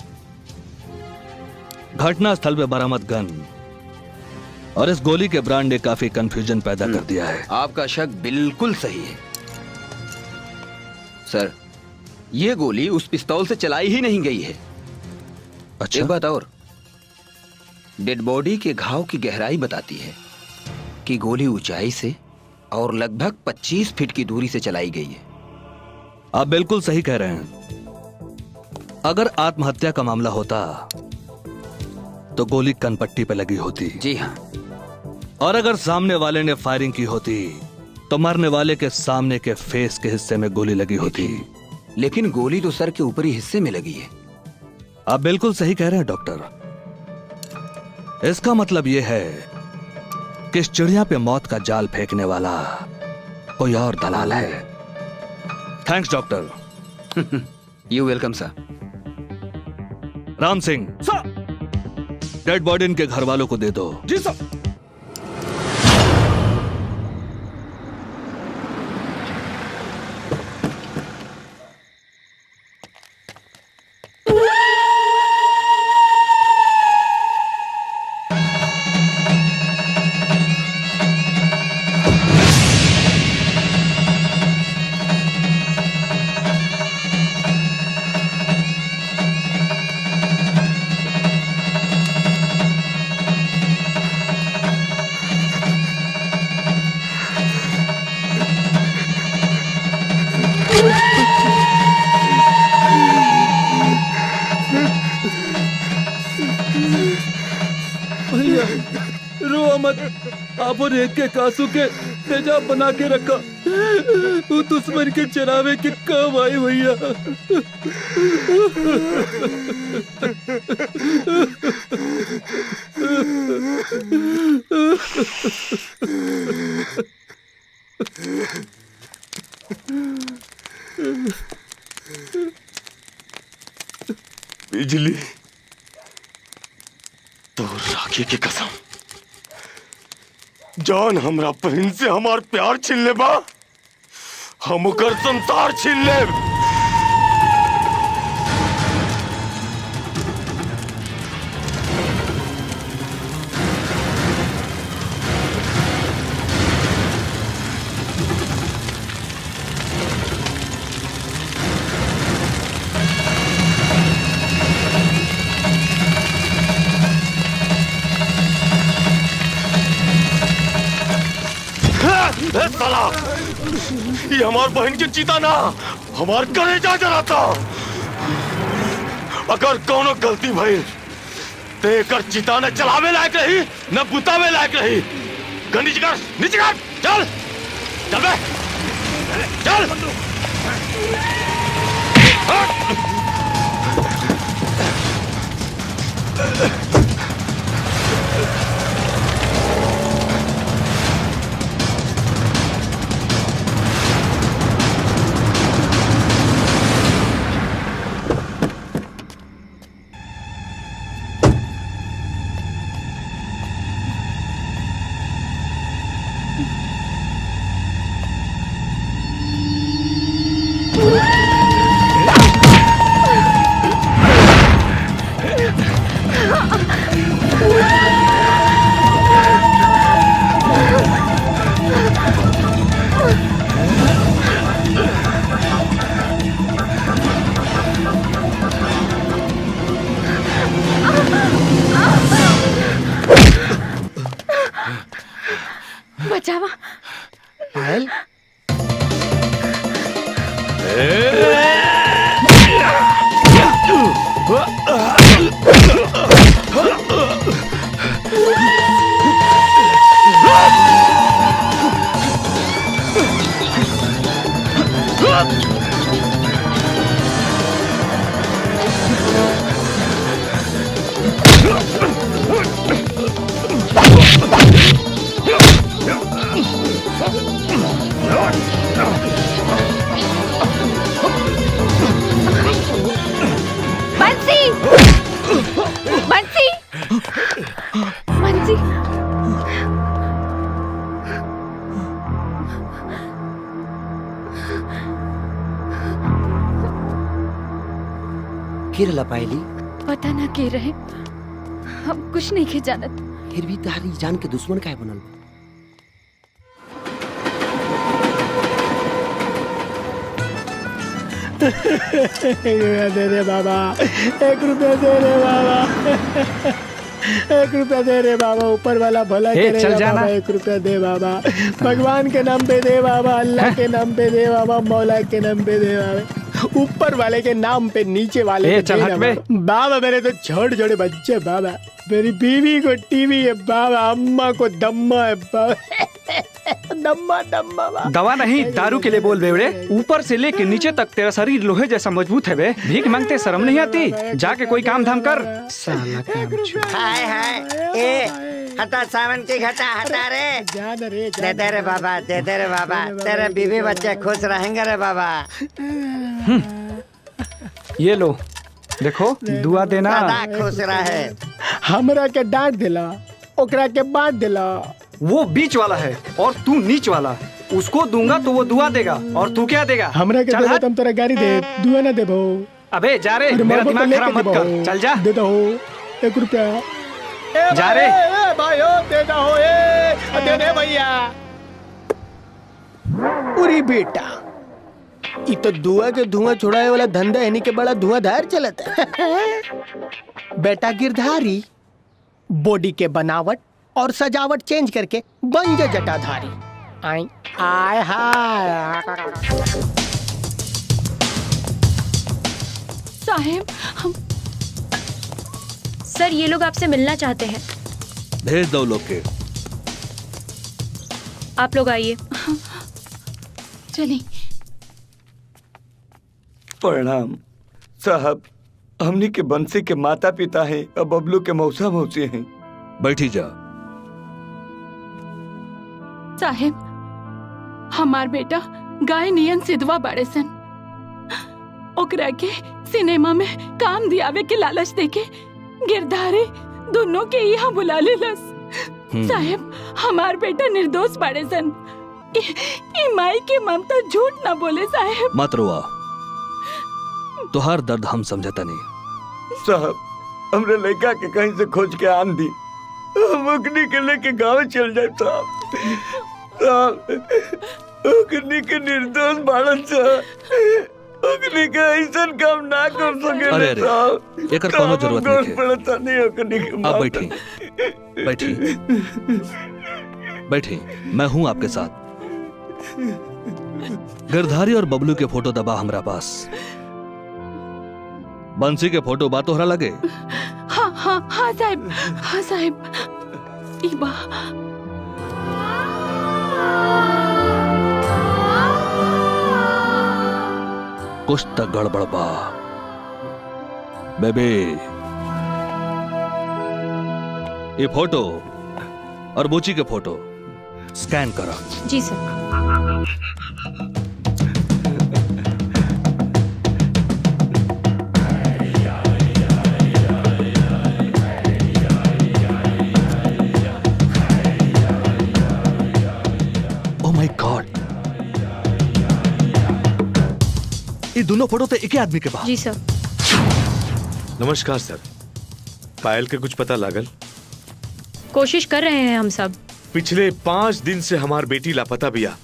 घटना स्थल पे बरामद गन और इस गोली के ब्रांड ने काफी कंफ्यूजन पैदा कर दिया है। आपका शक बिल्कुल सही है सर। ये गोली उस पिस्तौल से चलाई ही नहीं गई है। अच्छा? एक बात और, डेड बॉडी के घाव की गहराई बताती है कि गोली ऊंचाई से और लगभग 25 फीट की दूरी से चलाई गई है। आप बिल्कुल सही कह रहे हैं। अगर आत्महत्या का मामला होता तो गोली कनपट्टी पे लगी होती। जी हाँ। और अगर सामने वाले ने फायरिंग की होती तो मरने वाले के सामने के फेस के हिस्से में गोली लगी होती। लेकिन गोली तो सर के ऊपरी हिस्से में लगी है। आप बिल्कुल सही कह रहे हैं डॉक्टर। इसका मतलब यह है कि इस चिड़िया पे मौत का जाल फेंकने वाला कोई और दलाल है। Thanks doctor. You welcome sir. Ram Singh sir, dead body इनके घर वालों को दे दो। जी सर। रो मत। आप रेत के कासू के तेजाब बना के रखा। वो दुश्मन के चरावे के काम आई भैया। बिजली तो राखी की कसम, जान हमरा बहन से हमार प्यार छीन ले बा, हम ओकर संसार छीन ले। साला, ये हमार बहन की चिता ना, हमार कलेजा जलाता। अगर कोनो गलती भइल तो एकर चिता न चलावे लायक रही न बुतावे लायक रही। नीचे कर, नीचे कर, चल चल बे, चल। बचावा पायल बंसी, बंसी, बंसी। किरला पायली, पता ना के रहे, हम कुछ नहीं के जानत। फिर भी तारी जान के दुश्मन काहे बनल? दे रे बाबा, 1 रुपया दे रे बाबा, 1 रुपया दे रे बाबा, ऊपर वाला भला करेगा चल जाना। बाबा, 1 रुपया दे बाबा, भगवान के नाम पे दे बाबा, अल्लाह के नाम पे दे बाबा, मौला के नाम पे दे बाबा, ऊपर वाले के नाम पे नीचे वाले ए, पे चल दे हट ना बे। बाबा। बाबा मेरे तो छोटे छोटे बच्चे बाबा, मेरी बीवी को टीवी है बाबा, अम्मा को दम्मा है बाबा, दम्मा दम्मा बाबा। दवा नहीं, दारू के लिए बोल बेवड़े। ऊपर से लेके नीचे तक तेरा शरीर लोहे जैसा मजबूत है बे। भीख मांगते शर्म नहीं आती? जाके कोई काम धाम कर। साला काम छोड़। हाय हाय, ए हटा सावन की घटा, हटा रे। दे दे रे बाबा, दे दे रे बाबा, तेरे बीवी बच्चे खुश रहेंगे रे बाबा। ये लो, देखो दुआ देना। सदा खुश रहे। हमरा के डांट दिला, ओकरा के बांट दिला। वो बीच वाला है और तू नीच वाला। उसको दूंगा तो वो दुआ देगा और तू क्या देगा? हमरा के चल देबो हट। तुम तोरा गाड़ी दे, दुआ ना देबो। अबे जा रे, अरे मेरा मारबो तो दिमाग लेके खराब मत देबो। कर। चल जा। दे दो 1 रुपया। जा रे। ए भाइयों, दे दो, दे दे भैया। उरी बेटा, ये तो दुआ के धुआं छुड़ाए वाला धंधा है, के बड़ा धुआंधार चलता है। बेटा गिरधारी, बॉडी के बनावट और सजावट चेंज करके बन जा जटाधारी। आई आय हाय। साहेब, हम सर, ये लोग आपसे मिलना चाहते हैं। भेज दो लोग के। आप लोग आइए। चलिए। प्रणाम साहब, हमनी के बंसी के माता पिता हैं और बबलू के मौसा मौसी हैं। बैठी जा। साहेब, हमार बेटा गाय नियन सिधवा बाड़े सन। ओकरा के सिनेमा में काम दियावे के लालच देके गिरधारी दोनों के यहाँ बुला लेलस। साहेब, हमार बेटा निर्दोष बाड़े सन। ई माई के ममता झूठ ना बोले साहेब। मत रोआ, तुहार दर्द हम समझता नहीं। साहब, हमरे लड़का के कहीं से खोज के आन दी, हम ओकनी के लेके गाँव चल जाए साहब। साहब, ओकनी के निर्दोष बाड़न साहब, ओकनी के ऐसा काम ना कर सके अरे अरे, साहब। एकर कोनो जरूरत नहीं है। पड़ता नहीं ओकनी के। आप बैठी बैठी बैठी, मैं हूं आपके साथ। गिरधारी और बबलू के फोटो दबा हमरा पास। बंसी के फोटो बा तोहरा लगे? हाँ हाँ हाँ साहेब, हाँ साहेब। ई बा। कुछ तक गड़बड़ बा बेबे। ये फोटो और बुची के फोटो स्कैन करो। जी सर। ओह माय गॉड, ये दोनों फोटो तो एक ही आदमी के पास। जी सर। नमस्कार सर, पायल के कुछ पता लागल? कोशिश कर रहे हैं हम सब। पिछले 5 दिन से हमार बेटी लापता बिया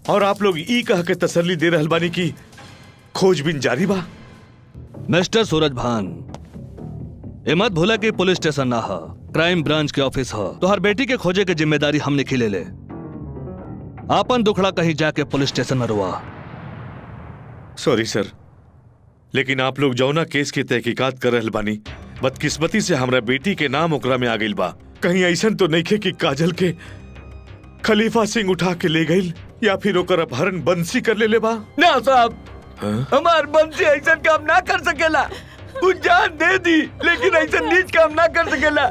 और आप लोग ई कह के तसल्ली दे रहल बानी की खोजबीन जारी बा। मिस्टर सूरज भान, ये मत भूला कि पुलिस स्टेशन ना है, क्राइम ब्रांच के ऑफिस है। तो हर बेटी के खोजे की जिम्मेदारी हमने खिले ले। आपन दुखड़ा कहीं जाके पुलिस स्टेशन में रुआ। सॉरी सर, लेकिन आप लोग जौना केस की तहकीकात कर रहल बानी, बदकिस्मती से हमरा बेटी के नाम ओकरा में आ गइल बा। कहीं ऐसा तो नहीं खे कि काजल के खलीफा सिंह उठा के ले गइल या फिर ओकर अपहरण बंसी कर ले बा? ना साहब, हमार बंसी ऐसा काम ना कर सकेला। वो जान दे दी, लेकिन ऐसा नीच काम ना कर सकेला।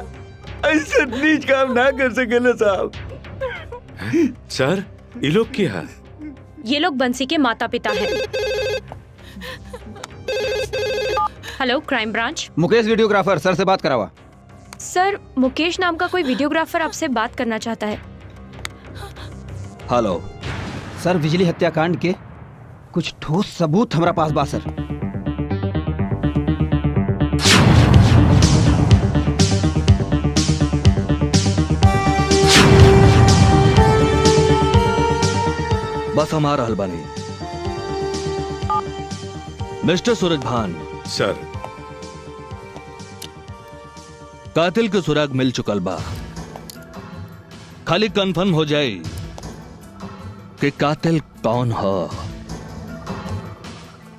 ऐसा नीच काम ना कर सकेला साहब। सर, ये लोग क्या है? ये लोग बंसी के माता पिता हैं। Hello, crime branch. Mukesh videographer, sir से बात करावा। सर, मुकेश नाम का कोई वीडियोग्राफर आपसे बात करना चाहता है। हेलो सर, बिजली हत्याकांड के कुछ ठोस सबूत हमारा पास बा सर। बस हम आ रहल बानी। मिस्टर सूरज भान। सर, कातिल के सुराग मिल चुकल बा। खाली कंफर्म हो जाए कि कातिल कौन है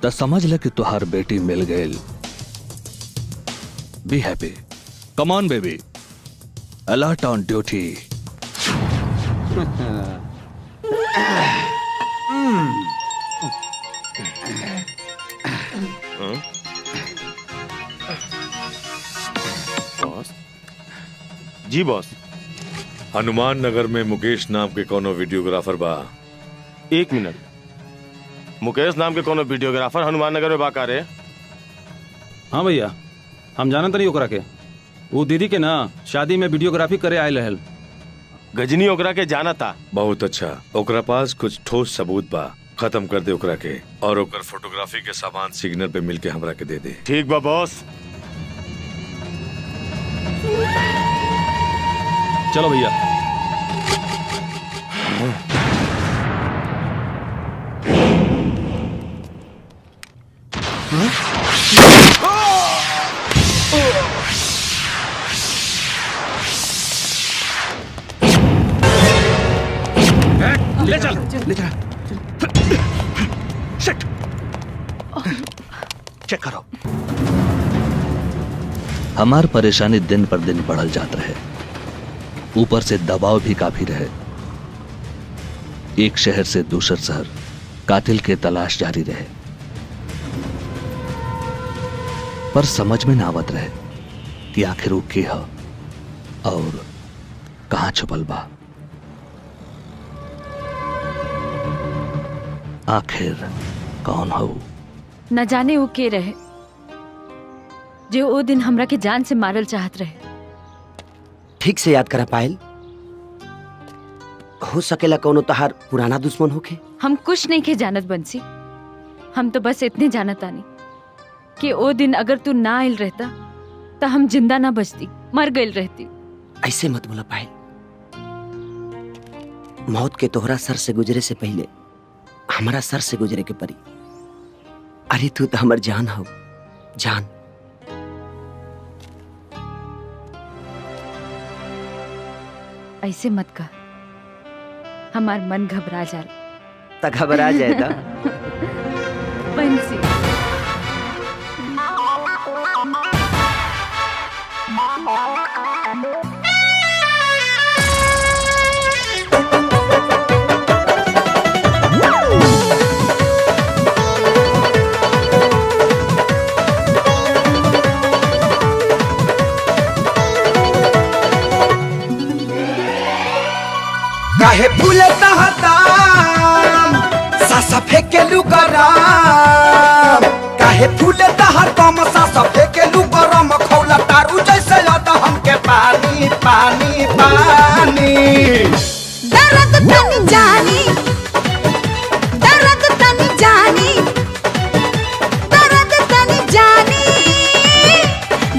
तो समझ ले कि तुहार बेटी मिल गई। Be happy, come on baby, alert on duty. जी बॉस। हनुमान नगर में मुकेश नाम के कोनो वीडियोग्राफर बा? 1 मिनट, मुकेश नाम के कोनो वीडियोग्राफर हनुमान नगर में बा का रे? हाँ भैया, हम जानत नहीं ओकरा के। वो दीदी के ना शादी में वीडियोग्राफी करे आयल रहल। गजनी ओकरा के जाना था। बहुत अच्छा, ओकरा पास कुछ ठोस सबूत बा। खत्म कर दे ओकरा के और ओकर फोटोग्राफी के सामान सिग्नल पे मिलके हमरा के दे दे। ठीक बा बॉस। चलो भैया। ले चल, ले चल। शिट। चेक करो। हमार परेशानी दिन पर दिन बढ़ल जात रहे, ऊपर से दबाव भी काफी रहे। एक शहर से दूसर शहर कातिल के तलाश जारी रहे, पर समझ में ना आवत रहे कि आखिर वो के है। और कहाँ छुपल बा। आखिर कौन हो? न जाने वो के रहे जो वो दिन हमरा के जान से मारल चाहत रहे। ठीक से याद करा पायल। हो सकेला कोनो तहार पुराना दुश्मन होके। हम कुछ नहीं के जानत बंसी। हम तो बस इतने जानत आनी कि वो दिन अगर तू ना आयल रहता तो हम जिंदा ना बचती, मर गई रहती। ऐसे मत बोला पायल। मौत के तोहरा सर से गुजरे से पहले हमारा सर से गुजरे के परी। अरे तू तो हमार जान हो, जान। ऐसे मत कह, हमार मन घबरा जा। त घबरा जाए ता। बंसी काहे फूले तहताम सासा फेंके लुकराम। काहे फूले तहताम सासा फेंके लुकराम। खौला तारू जैसे आता हमके पानी पानी पानी। दर्द तनी जानी, दर्द तनी जानी, दर्द तनी जानी,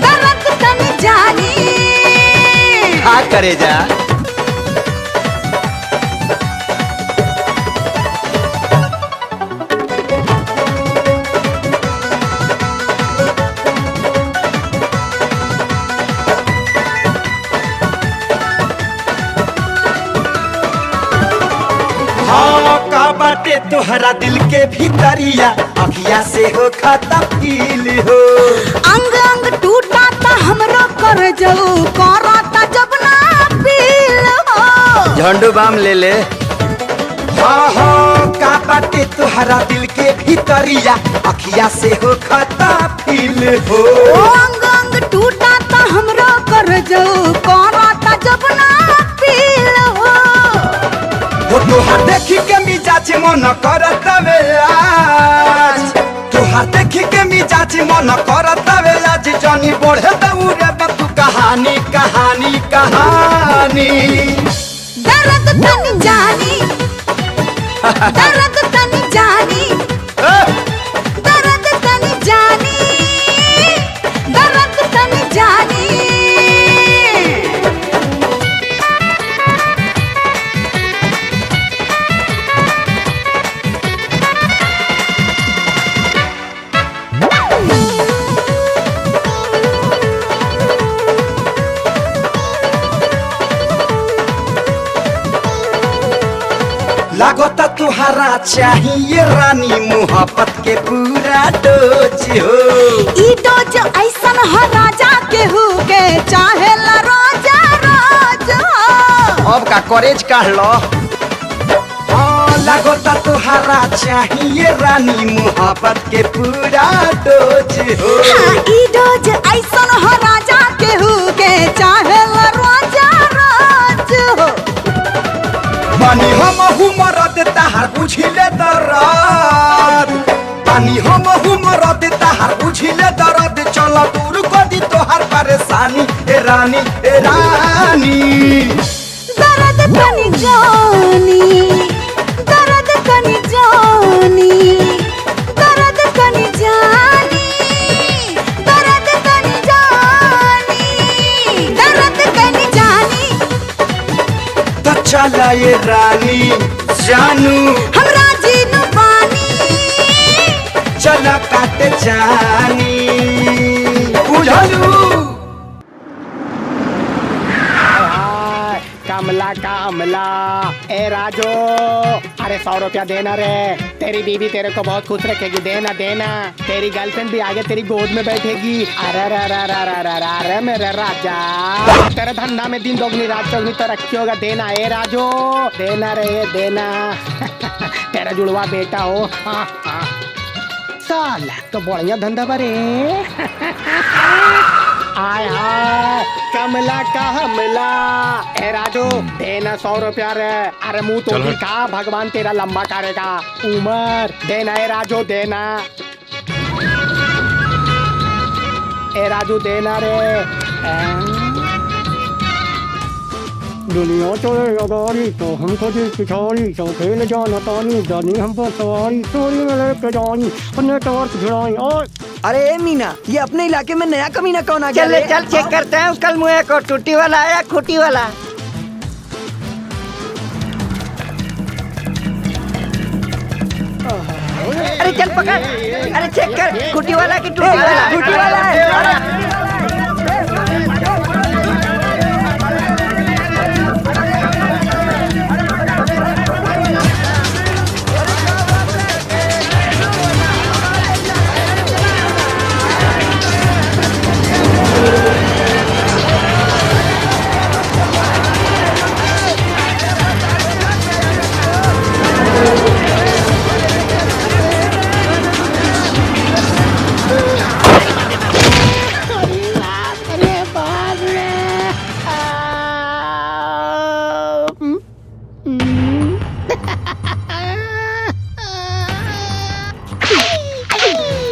दर्द तनी जानी। हाँ करे जा। बाटे तोहरा दिल के भीतरिया अखिया से हो खाता फील हो। अंग अंग टूटा ता हमरो कर जाऊ कराता जब ना पील हो। झंडू बाम ले ले। हाँ हाँ का बाटे तोहरा दिल के भीतरिया अखिया से हो खाता फील हो। अंग अंग टूटा ता हमरो कर जाऊ कराता जब ना पील हो। वो तोहार देखी के मिजाज मन करत आज। तोहार देखी के मिजाज मन करत आज। जानी बढ़े दौरे तू कहानी कहानी कहानी। दर्द तनी जानी, दर्द तनी जानी, दर्द तनी जानी, दर्द तनी जानी। लागता तुहरा चाहिए रानी मोहब्बत के पूरा डोज हो। ई डोज ऐसन हो राजा के हो के चाहे ला रोजा रोज हो। अब का कॉलेज काढ़ लो। लागता तुहरा चाहिए रानी मोहब्बत के पूरा डोज हो। ई डोज ऐसन हो राजा के हो के चाहे ला रोजा रोज हो। पानी हम मरद ताहार बुझिले दर्द। पानी हम मरद ताहार बुझिले दर्द। चल दूर कदी तोहार परेशानी ए रानी ए रानी। दर्द तनी जानी, दर्द तनी जानी, दर्द तनी जानी, दर्द तनी जानी, दर्द तनी जानी। तो चला ये रानी जानू हमरा जीनु पानी। चला काटे जानी बुझलू। कमला कमला ए राजू, अरे 100 रुपया देना रे। तेरी बीवी तेरे को बहुत खुश रखेगी, देना देना। तेरी गर्लफ्रेंड भी आगे तेरी गोद में बैठेगी। अरे अरे अरे अरे अरे अरे अरे मेरे राजा, तेरे धंधा में दिन दोगुनी रात चौगुनी तरक्की होगा। देना ए राजू, देना रे देना। तेरा जुड़वा बेटा हो। हाँ हाँ साला तो बढ़िया धंधा बरे। आय हाय कमला का हमला। ए राजू देना 100 रुपया रे। अरे मुंह तो चल हट। दिखा, भगवान तेरा लंबा करेगा। उमर देना ए राजू देना। ए राजू देना रे। दुनिया चले अगारी तो हमको जी पिछाड़ी तो खेल जाना तानी जानी हम पर सवारी चोरी में लेके जानी अपने टॉर्च गिराई। और अरे मीना, ये अपने इलाके में नया कमीना कौन आ गया? चल चल चेक करते हैं कल मुँह को टूटी वाला आया खूटी वाला। अरे चल पकड़, अरे चेक कर खूटी वाला की टूटी वाला। खूटी वाला है।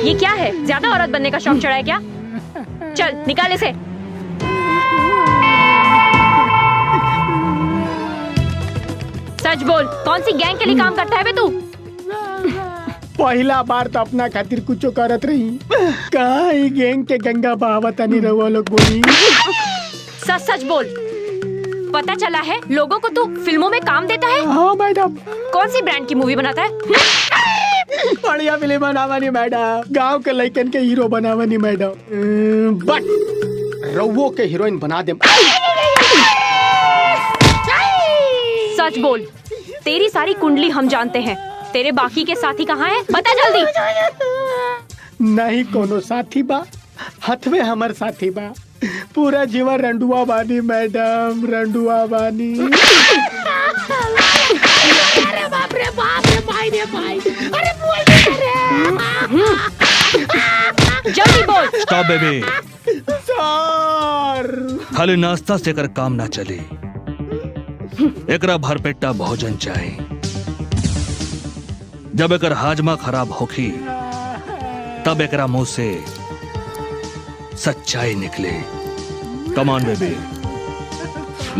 ये क्या है? ज्यादा औरत बनने का शौक चढ़ा है क्या? चल निकाल इसे। सच बोल, कौन सी गैंग के लिए काम करता है बे तू? पहला बार तो अपना खातिर कुछ करत रही। कहाँ ही गैंग के गंगा बहावत नहीं रहो लोग बोली। सच सच बोल, पता चला है लोगों को तू फिल्मों में काम देता है। हाँ मैडम। कौन सी ब्रांड की मूवी बनाता है? बढ़िया फिल्म बनावनी मैडम, गांव के लड़कन के हीरो बनावनी मैडम। बट रउओ के हीरोइन बना दे। सच बोल, तेरी सारी कुंडली हम जानते हैं। तेरे बाकी के साथी कहाँ हैं? बता जल्दी। नहीं कोनो साथी बा, हथवे हमर साथी बा। पूरा जीवन रंडुआ बानी मैडम, रंडुआ बानी। अरे बाप रे भाई रे भाई। अरे बोल रे। जल्दी बोल। Stop baby. सर खाली नाश्ता से कर काम ना चले। एकरा भरपेटा भोजन चाहिए। जब एकर हाजमा खराब होखी तब एकरा मुंह से सच्चाई निकले। कमान बेबी,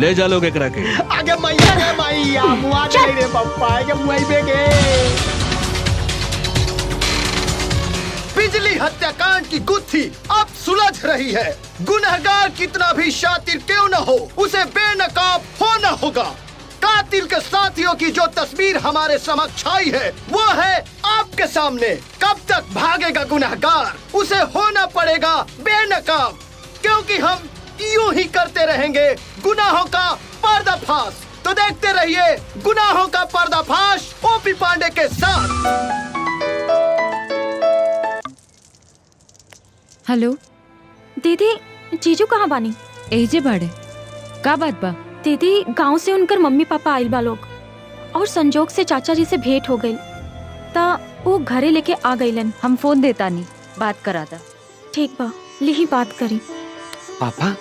ले जा लोग एकरा के। आगे मैया रे मैया, मुआ दे रे पप्पा, आगे मुआई बेगे। बिजली हत्याकांड की गुत्थी अब सुलझ रही है। गुनहगार कितना भी शातिर क्यों न हो, उसे बेनकाब होना होगा। कातिल के साथियों की जो तस्वीर हमारे समक्ष आई है वो है आपके सामने। कब तक भागेगा गुनहगार, उसे होना पड़ेगा बेनकाब, क्योंकि हम यूं ही करते रहेंगे गुनाहों का पर्दाफाश। तो देखते रहिए गुनाहों का पर्दाफाश ओपी पांडे के साथ। हेलो दीदी, जीजू कहाँ बानी? एजे बाड़े, का बात बा? दीदी, गांव से उनकर मम्मी पापा आइल बा लोग और संजोग से चाचा जी से भेंट हो गई ता वो घरे लेके आ गईलन। हम फोन देता नहीं, बात करा था। ठीक बा, लिही बात करी। पापा,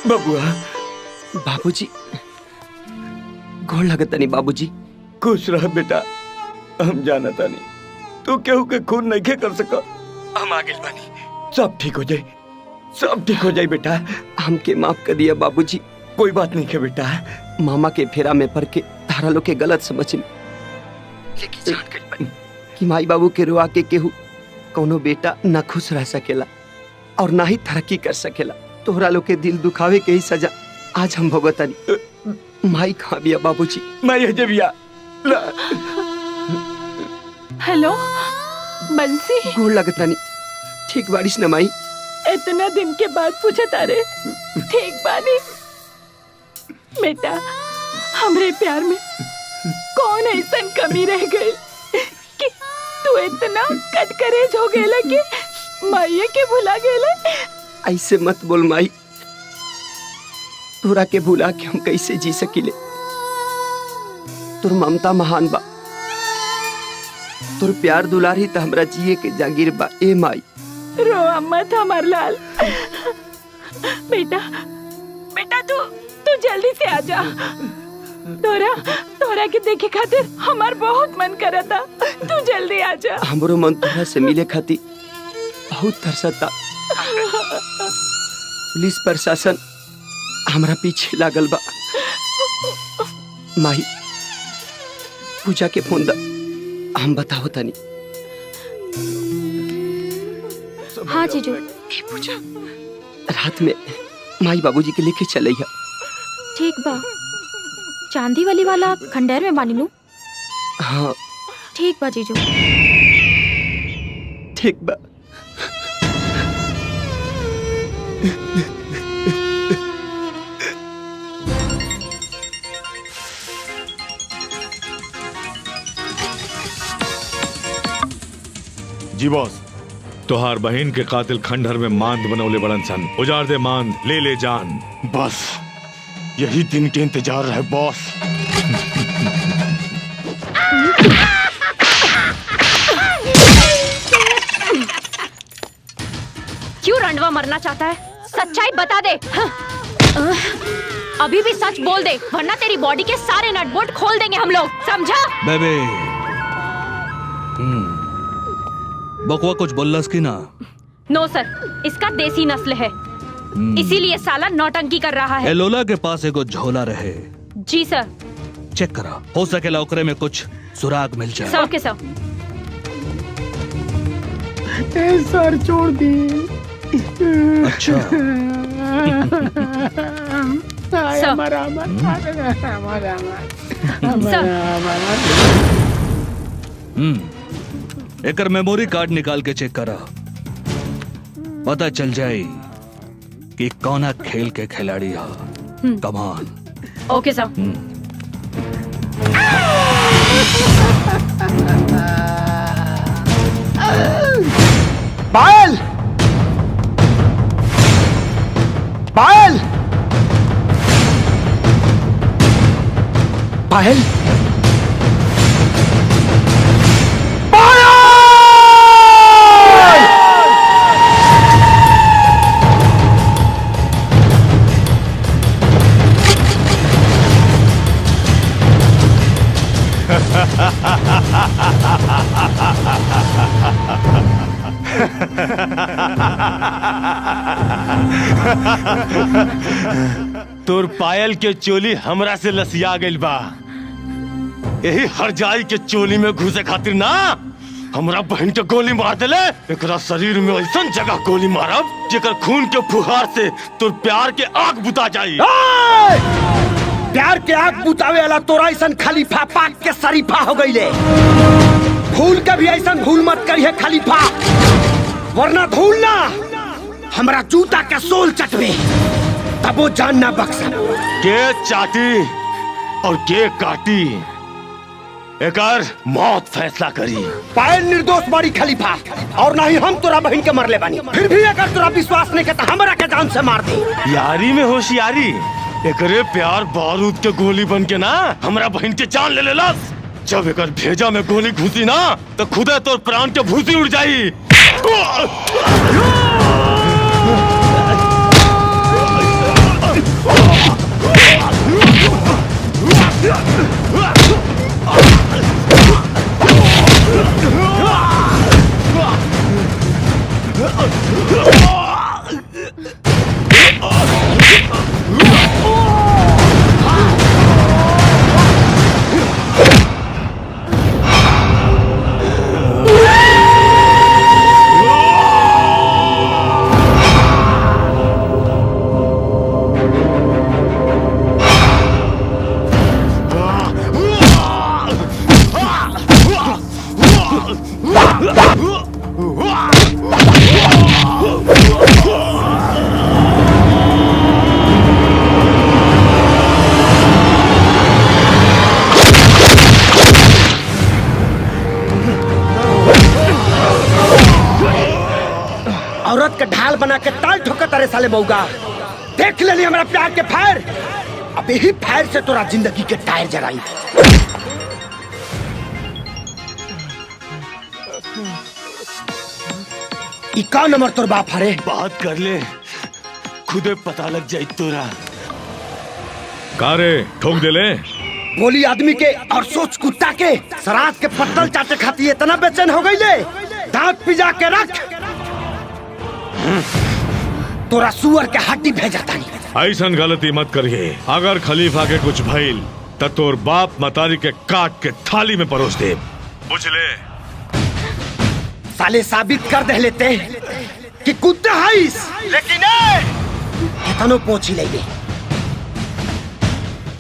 बबुआ, बाबूजी, गोड़ लगता नहीं बाबूजी। खुश रह बेटा, हम जानता नहीं तू केहू के खून नहीं कर सका। हम आगे बानी, सब ठीक हो जाए, सब ठीक हो जाए बेटा। हमके माफ कर दिया बाबूजी। कोई बात नहीं है बेटा, मामा के फेरा में पड़ के तारा लोग के गलत समझ ली, लेकिन जान गई बानी कि माई बाबू के रुआ के केहू कोनो बेटा न खुश रह सकेला और ना ही तरक्की कर सकेला। तोहरा लोग के दिल दुखावे के ही सजा आज हम भुगतनी। माई कहाँ बिया बाबूजी? माई हजे बिया। हेलो बंसी, गोड़ लगता नहीं, ठीक बारिश न माई? इतना दिन के बाद पूछा तारे ठीक बानी? बेटा, हमरे प्यार में कौन ऐसा कमी रह गई कि तू इतना कटकरेज हो गेला कि माइये के भुला गेला? ऐसे मत बोल माई, तोरा के भुला के हम कैसे जी सकीले? तोर ममता महान बा, तोर प्यार दुलारी त हमरा जिए के जागीर बा। ए माई, रो मत हमार लाल। बेटा बेटा तू जल्दी से आजा। तोरा के देखे खातिर हमार बहुत मन करता। तू जल्दी आजा। हमरो मन तोरा से मिले खातिर बहुत तरसता। पुलिस प्रशासन हमरा पीछे लागल बा। माही पूजा के फोन दा, हम बताओ तनी। हाँ जीजू। पूजा रात में माई बाबूजी के लेके चले है। ठीक बा। चांदी वाली वाला खंडेर में मानी लूं? हाँ ठीक बा जीजू। ठीक बा। जी बॉस। तोहार बहन के कातिल खंडहर में मांद बनौले बड़न सन। उजाड़ दे मांद, ले जान। बस यही दिन के इंतजार है बॉस। क्यों रंडवा मरना चाहता है? सच्चाई बता दे। अभी भी सच बोल दे, वरना तेरी बॉडी के सारे नट बोल्ट खोल देंगे हम लोग, समझा? बेबे बकवा कुछ बोलस की ना? नो सर, इसका देसी नस्ल है, इसीलिए साला नौटंकी कर रहा है। एलोला के पास एगो झोला रहे। जी सर। चेक करा, हो सके ओकरे में कुछ सुराग मिल जाए। सर के सर। सर छोड़ दी। अच्छा एकर मेमोरी कार्ड निकाल के चेक करा, पता चल जाए कि कौना खेल के खिलाड़ी है। कमान। ओके सर। पायल पायल पायल तोर पायल के चोली हमरा से लसिया गइल बा। यही हर जाई के चोली में घुसे खातिर ना हमरा बहन के गोली मार देले। एकरा शरीर में ऐसा जगह गोली मारब जेकर खून के फुहार से तोर प्यार के आग बुता जाई। प्यार के आग बुतावे वाला तोरा ऐसा खलीफा पाक के शरीफा हो गईले। भूल के भी ऐसा भूल मत करिए खलीफा, वरना धूल ना हमरा जूता के सोल चटवे, तब वो जान ना बख्शा। के चाटी और के काटी एकर मौत फैसला करी। पायल निर्दोष बाड़ी खलीफा, और ना ही हम तोरा बहन के मरले बानी। फिर भी अगर तोरा विश्वास नहीं करता हमरा के जान से मार दे। यारी में होशियारी, एकरे प्यार बारूद के गोली बन के ना हमरा बहन के जान ले लेलस। जब एकर भेजा में गोली घुसी ना तो खुदे तोर प्राण के भूसी उड़ जाई। औरत के ढाल बना के ताल ठोकर तारे साले मौगा। देख लेनी हमारा प्यार के फायर, अब यही फायर से तोरा जिंदगी के टायर जराई। ई का नंबर तोर बाप हरे? बात कर ले, खुदे पता लग जाए तोरा। कारे ठोक दे ले। बोली आदमी के और सोच कुत्ता के। सराद के पत्तल चाटे खाती है, इतना बेचैन हो गई ले। दांत पिजा के रख, तोरा सुअर के हड्डी भेजा तानी। ऐसन गलती मत करिए। अगर खलीफा के कुछ भइल त तोर बाप मतारी के काट के थाली में परोस दे। बुझले? साले साबित कर दे लेते कि कुत्ता हईस, लेकिन एतनो पहुंची लेबे,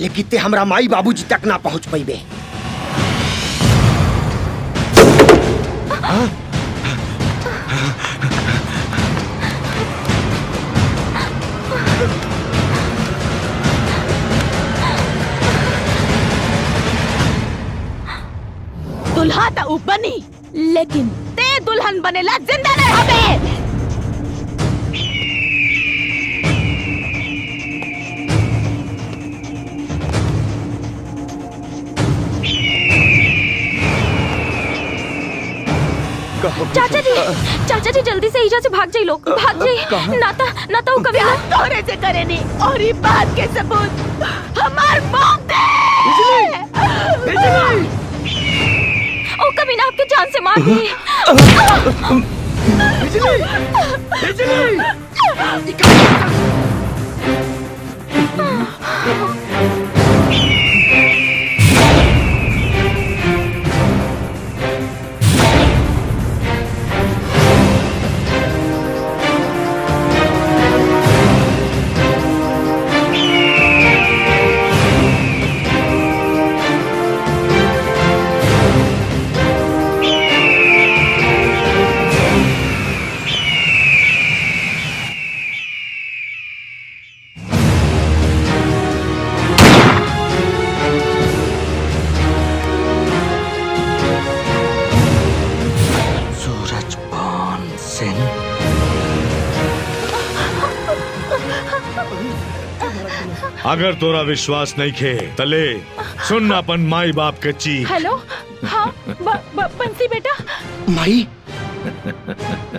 लेकिन ते हमरा माई बाबूजी तक ना पहुंच पैबे। दुल्हा तो ऊ बनी, लेकिन ते दुल्हन बनेला जिंदा न रहबे। चाचा जी जल्दी से ईजा से भाग जाइए, लोग भाग जाइए। नाता वो कभी तोरे से करे नहीं, और ये बात के सबूत हमार मौत दे। ओ कभी ना आपके जान से मार दिए। अगर तोरा विश्वास नहीं खे तले सुन अपन माई बाप के चीख। हेलो, हाँ बंसी बेटा। माई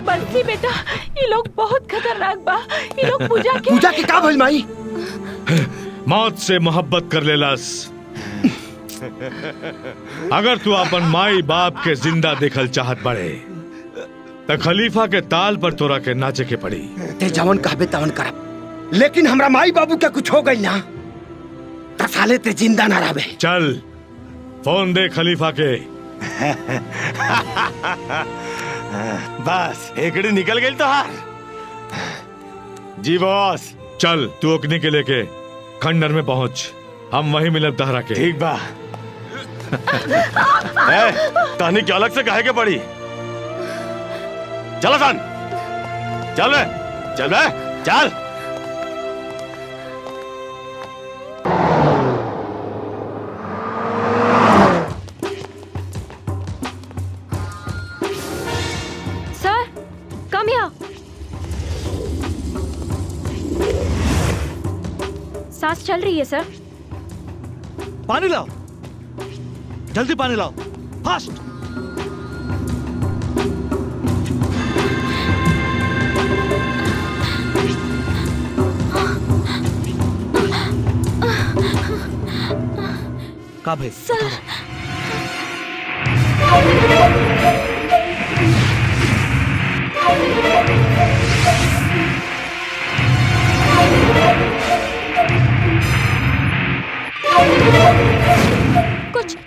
बंसी बेटा, ये लोग बहुत खतरनाक बा। ये लोग पूजा के का भइल माई? मौत से मोहब्बत कर लेलस। अगर तू अपन माई बाप के जिंदा देखल चाहत बड़े तो खलीफा के ताल पर तोरा के नाचे के पड़ी। ते जवन कहबे तवन करब, लेकिन हमरा माई बाबू के कुछ हो गई ना तो साले ते जिंदा ना रहबे। चल फोन दे खलीफा के। बस एकड़ी निकल गई तो हार। जी बॉस। चल तू ओकनी के लेके खंडर में पहुंच, हम वहीं मिलब तहरा के। ठीक बा। कहानी क्या अलग से कहे के पड़ी। चलो सन, चल बे, चल बे, चल। सर कम हियर। सांस चल रही है सर। पानी लाओ, जल्दी पानी लाओ, फास्ट। का भाई सर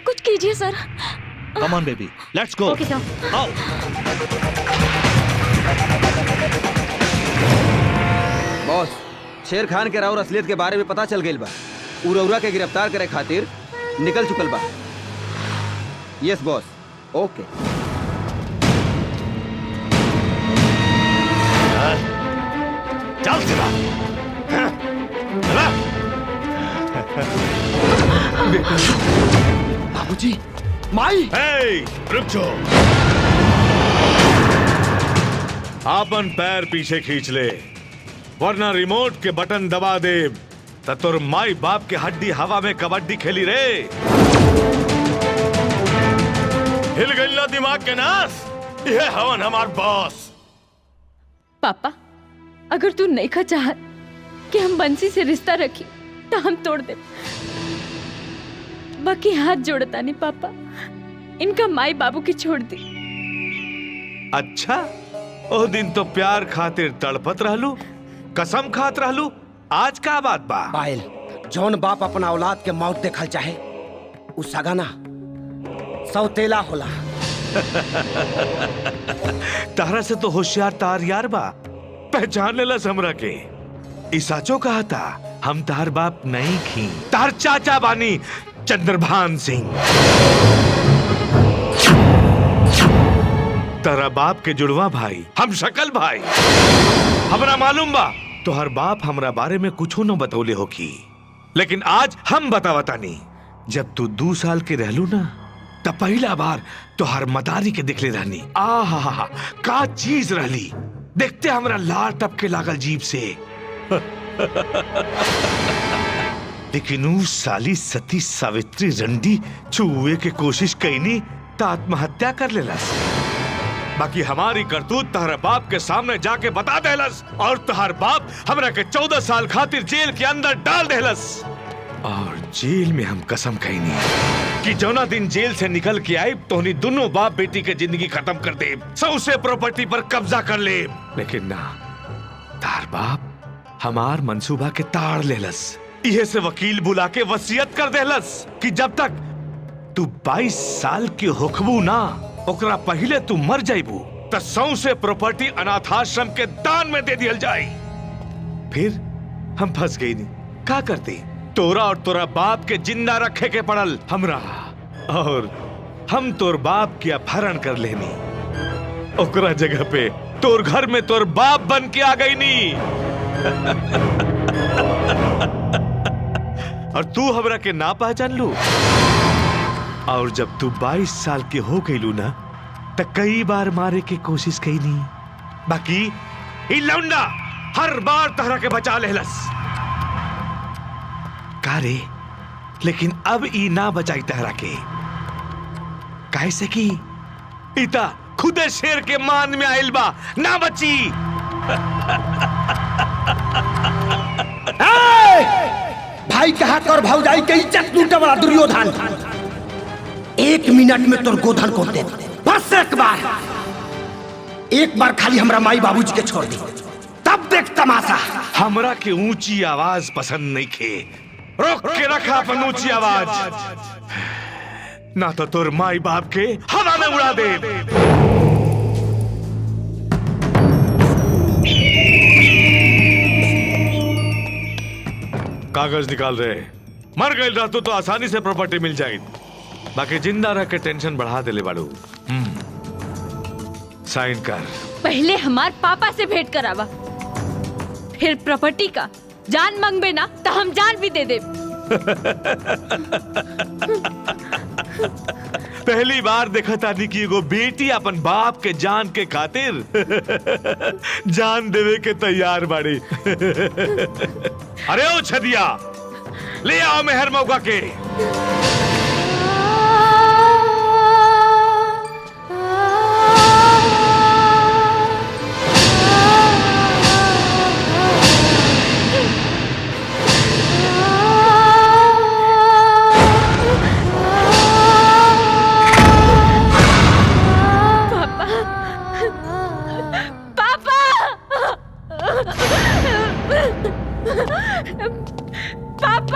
कुछ कीजिए sir. Come on baby, let's go. Okay sir. आओ। बॉस, शेर खान के राउर असलियत के बारे में पता चल गई बा। उरौरा के गिरफ्तार करे खातिर निकल चुकल बा। Yes boss. ओके। चल चला। चला। बाबूजी, माई। रुक जाओ। आपन पैर पीछे खींच ले, वरना रिमोट के बटन दबा दे तो तोर माई बाप के हड्डी हवा में कबड्डी खेली रे। हिल गई ना दिमाग के नास। यह हवन हमार बॉस। पापा, अगर तू नहीं खा चाहत कि हम बंसी से रिश्ता रखी तो हम तोड़ दे। बाकी हाथ जोड़ता नहीं पापा, इनका माई बाबू की छोड़ दी। अच्छा, ओ दिन तो प्यार खातिर तड़पत रहलू, कसम खात रहलू, आज का बात बा? पायल, जौन बाप अपना औलाद के मौत देखल चाहे उ सगाना सौतेला होला। तारा से तो होशियार तार यार बा, पहचान लेला हमरा के। ई साचो कहा था, हम तार बाप नहीं खी, तार चाचा बानी चंद्रभान सिंह। तारा बाप के जुड़वा भाई, हम शकल भाई। हमरा मालूम बा तोहर बाप हमरा बारे में कुछ न बतौले होकी, लेकिन आज हम बतावतानी। जब तू 2 साल के रहलू ना, तब पहला बार तोहर मदारी के दिखले रहनी। आहा, का चीज रहली, देखते हमरा लार टपके लागल जीभ से। लेकिन उ साली सती सावित्री रंडी छुए के कोशिश कईनी तो आत्महत्या कर लेलस। बाकी हमारी करतूत तहर बाप के सामने जाके बता देलस, और तहर बाप हमरा के 14 साल खातिर जेल के अंदर डाल देलस। और जेल में हम कसम कईनी कि जौना दिन जेल से निकल के आए तोहनी दोनों बाप बेटी के जिंदगी खत्म कर दे, सौसे प्रॉपर्टी पर कब्जा कर ले। लेकिन ना, तार बाप हमार मंसूबा के ताड़ लेलस। इहे से वकील बुला के वसीयत कर देलस कि जब तक तू 22 साल के होखबू ना, ओकरा पहले तू मर जाइबू तो सौसे प्रॉपर्टी अनाथाश्रम के दान में दे दियल जाई। फिर हम फंस गई नहीं, का करते? तोरा और तोरा बाप के जिंदा रखे के पड़ल हमरा, और हम तोर बाप के अपहरण कर लेनी। ओकरा जगह पे तोर घर में तोर बाप बन के आ गई नी। और तू हमरा के ना पहचान लू। और जब तू 22 साल के हो गईलू ना, तो कई बार मारे की कोशिश कईनी, बाकी ई लौंडा हर बार तहरा के बचा लेलस। कारे, लेकिन अब ई ना बचाई तहरा के, कैसे की इता खुदे शेर के मान में आइल बा, ना बची। भाई कहा कर भौजाई के इज्जत लूटे वाला दुर्योधन, 1 मिनट में तोर गोधन को दे। बस एक बार खाली हमरा माई बाबूजी के छोड़ दी, तब देख तमाशा। हमरा के ऊंची आवाज पसंद नहीं खे, रोक के रखा अपन ऊंची आवाज, ना तो तोर माई बाप के हवा में उड़ा दे। कागज निकाल रहे, मर गए रहतू तो आसानी से प्रॉपर्टी मिल जाए, बाकी जिंदा रह के टेंशन बढ़ा देले बाड़ू। साइन कर। पहले हमार पापा से भेंट करावा, फिर प्रॉपर्टी का जान मांगबे ना तो हम जान भी दे दे। पहली बार देखा था कि एगो बेटी अपन बाप के जान के खातिर जान देवे के तैयार बाड़ी। अरे ओ छदिया, ले आओ मेहर मौका के। पापा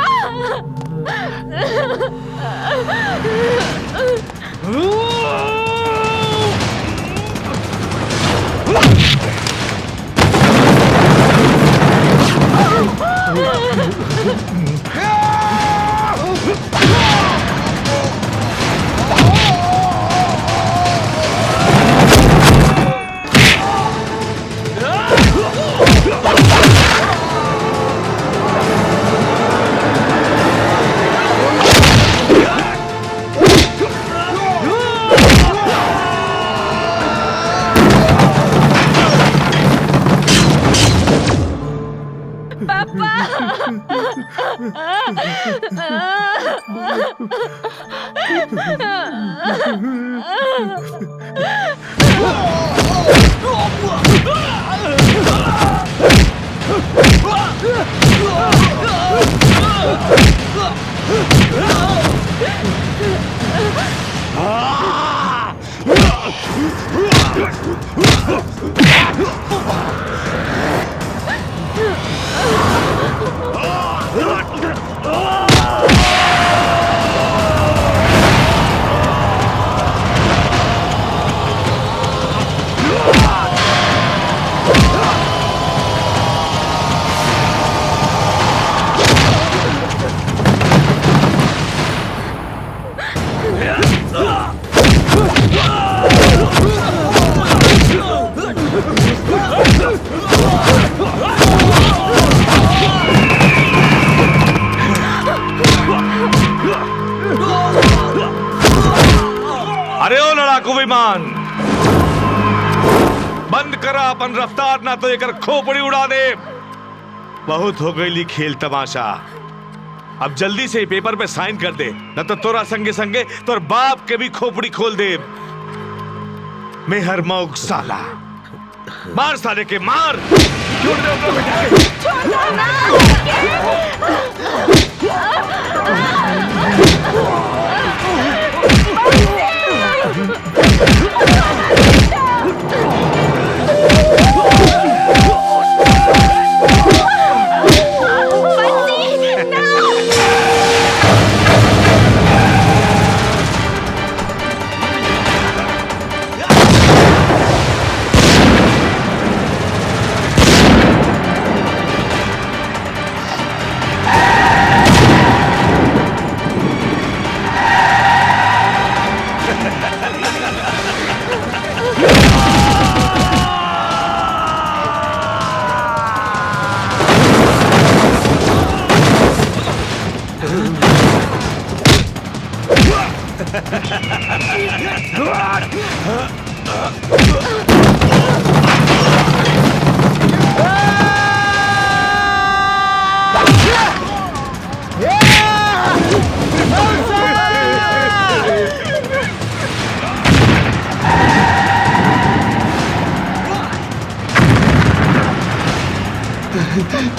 अरे ओ लड़ाकू विमान, बंद करा अपन रफ्तार, ना तो एकर खोपड़ी उड़ा दे। बहुत हो गई खेल तमाशा। अब जल्दी से पेपर पे साइन कर दे, न तो तोरा संगे संगे तोर बाप के भी खोपड़ी खोल दे। मेहर मौक साला, मार साले के मार। छोड़ दे अपना बेटा के।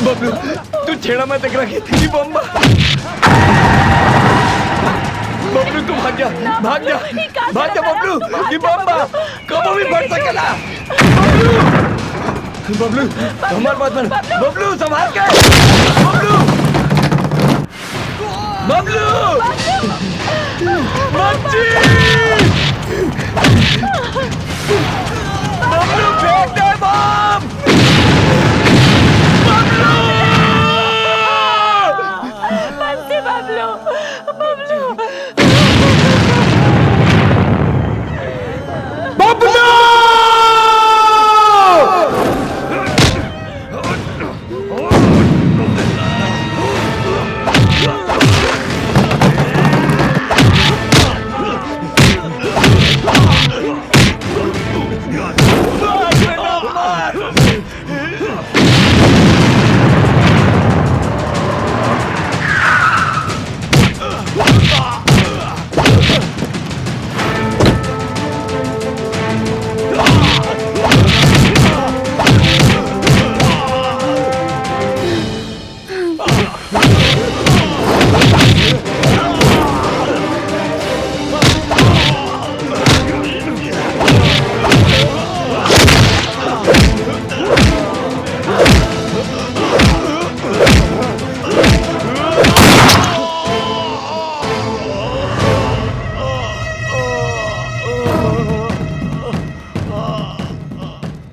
बबलू तू छेड़ा मत एकरा के, ई बम्बा। बबलू तू भाग जा, भाग जा, भाग जा बबलू, ई बम्बा कबो भी फट सकेला। बबलू हमार बात मान, बबलू संभाल के, बबलू बबलू बच्ची, बबलू फेंक दे बम।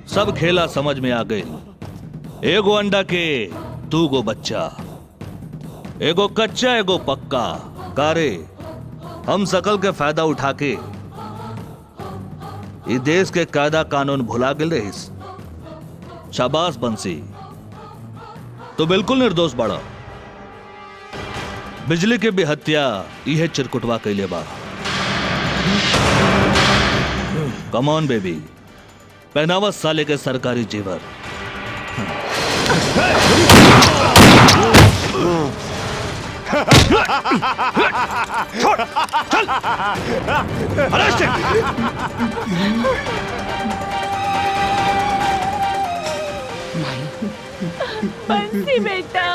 सब खेला समझ में आ गई। एगो अंडा के दू गो बच्चा, एगो कच्चा एगो पक्का। कारे हम सकल के फायदा उठा के इस देश के कायदा कानून भुला गए रहीस। शाबाश बंसी, तो बिल्कुल निर्दोष बड़ा। बिजली के भी हत्या यह चिरकुटवा कैले बा। कमॉन बेबी, पहनावा साले के सरकारी जेवर। छोड़, चल, अरेस्ट। बंसी बेटा।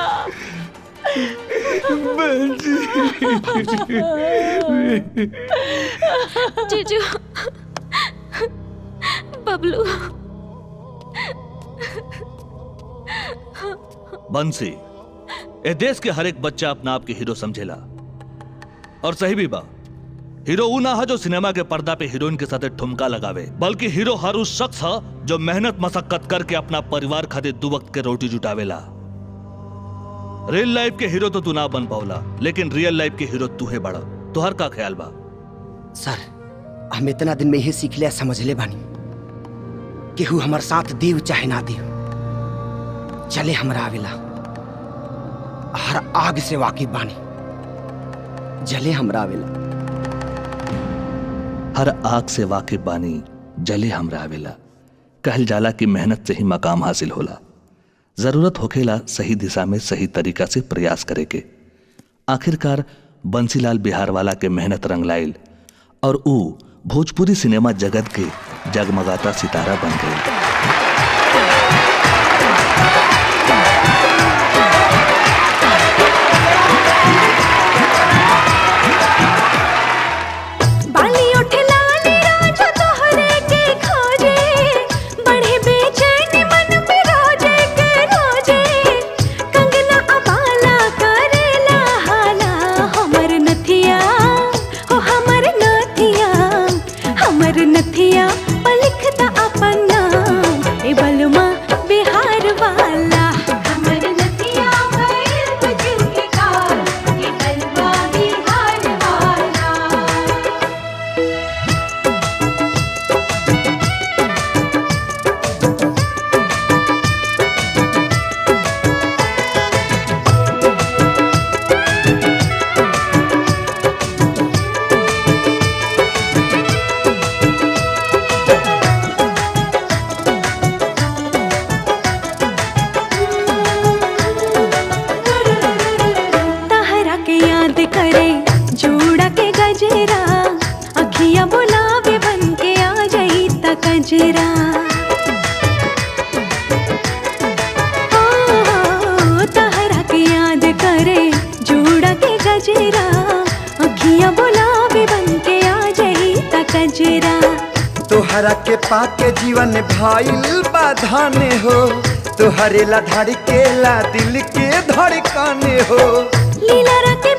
जीजू, बबलू। बंसी, ए देश के हर एक बच्चा अपना आप के हीरो समझेला और सही भी बा। हीरो ऊ ना है जो सिनेमा के पर्दा पे हीरोइन के साथ ठुमका लगावे, बल्कि हीरो हर उस शख्स है जो मेहनत मशक्कत करके अपना परिवार खातिर 2 वक्त के रोटी जुटावेला। रियल लाइफ के हीरो तो तू ना बन पावला, लेकिन रियल लाइफ के हीरो तू है बड़ा। तुहर का ख्याल बा? सर, हम इतना दिन में यही सीख लिया, समझ ले बानी केहू हमार साथ देव चाहे ना देव, चले हमरा आवेला। हर आग से वाकिफ बानी, जले हमरा आवेला। हर आग से वाकिफ बानी, जले हमरा आवेला। कहल जाला कि मेहनत से ही मकाम हासिल होला। जरूरत होखेला सही दिशा में सही तरीका से प्रयास करे के। आखिरकार बंसीलाल बिहार वाला के मेहनत रंग लाइल और ऊ भोजपुरी सिनेमा जगत के जगमगाता सितारा बन गए। नथिया लिखता अपन नाम, ए बलमा बिहार वाला। हमर नथिया भइल बजन के काल, ए बलमा बिहार वाला। करे जोड़ा के गजरा, अखियां बुलावे बन के आ जाई ता कजरा। तहरा के याद करे जोड़ा के गजरा, अखियां बुलावे बन के आ जाई ता कजरा। तोहरा के पाके जीवन भाईल बाधाने हो, तोहरे ला धड़केला दिल के धड़काने हो। लीला रखे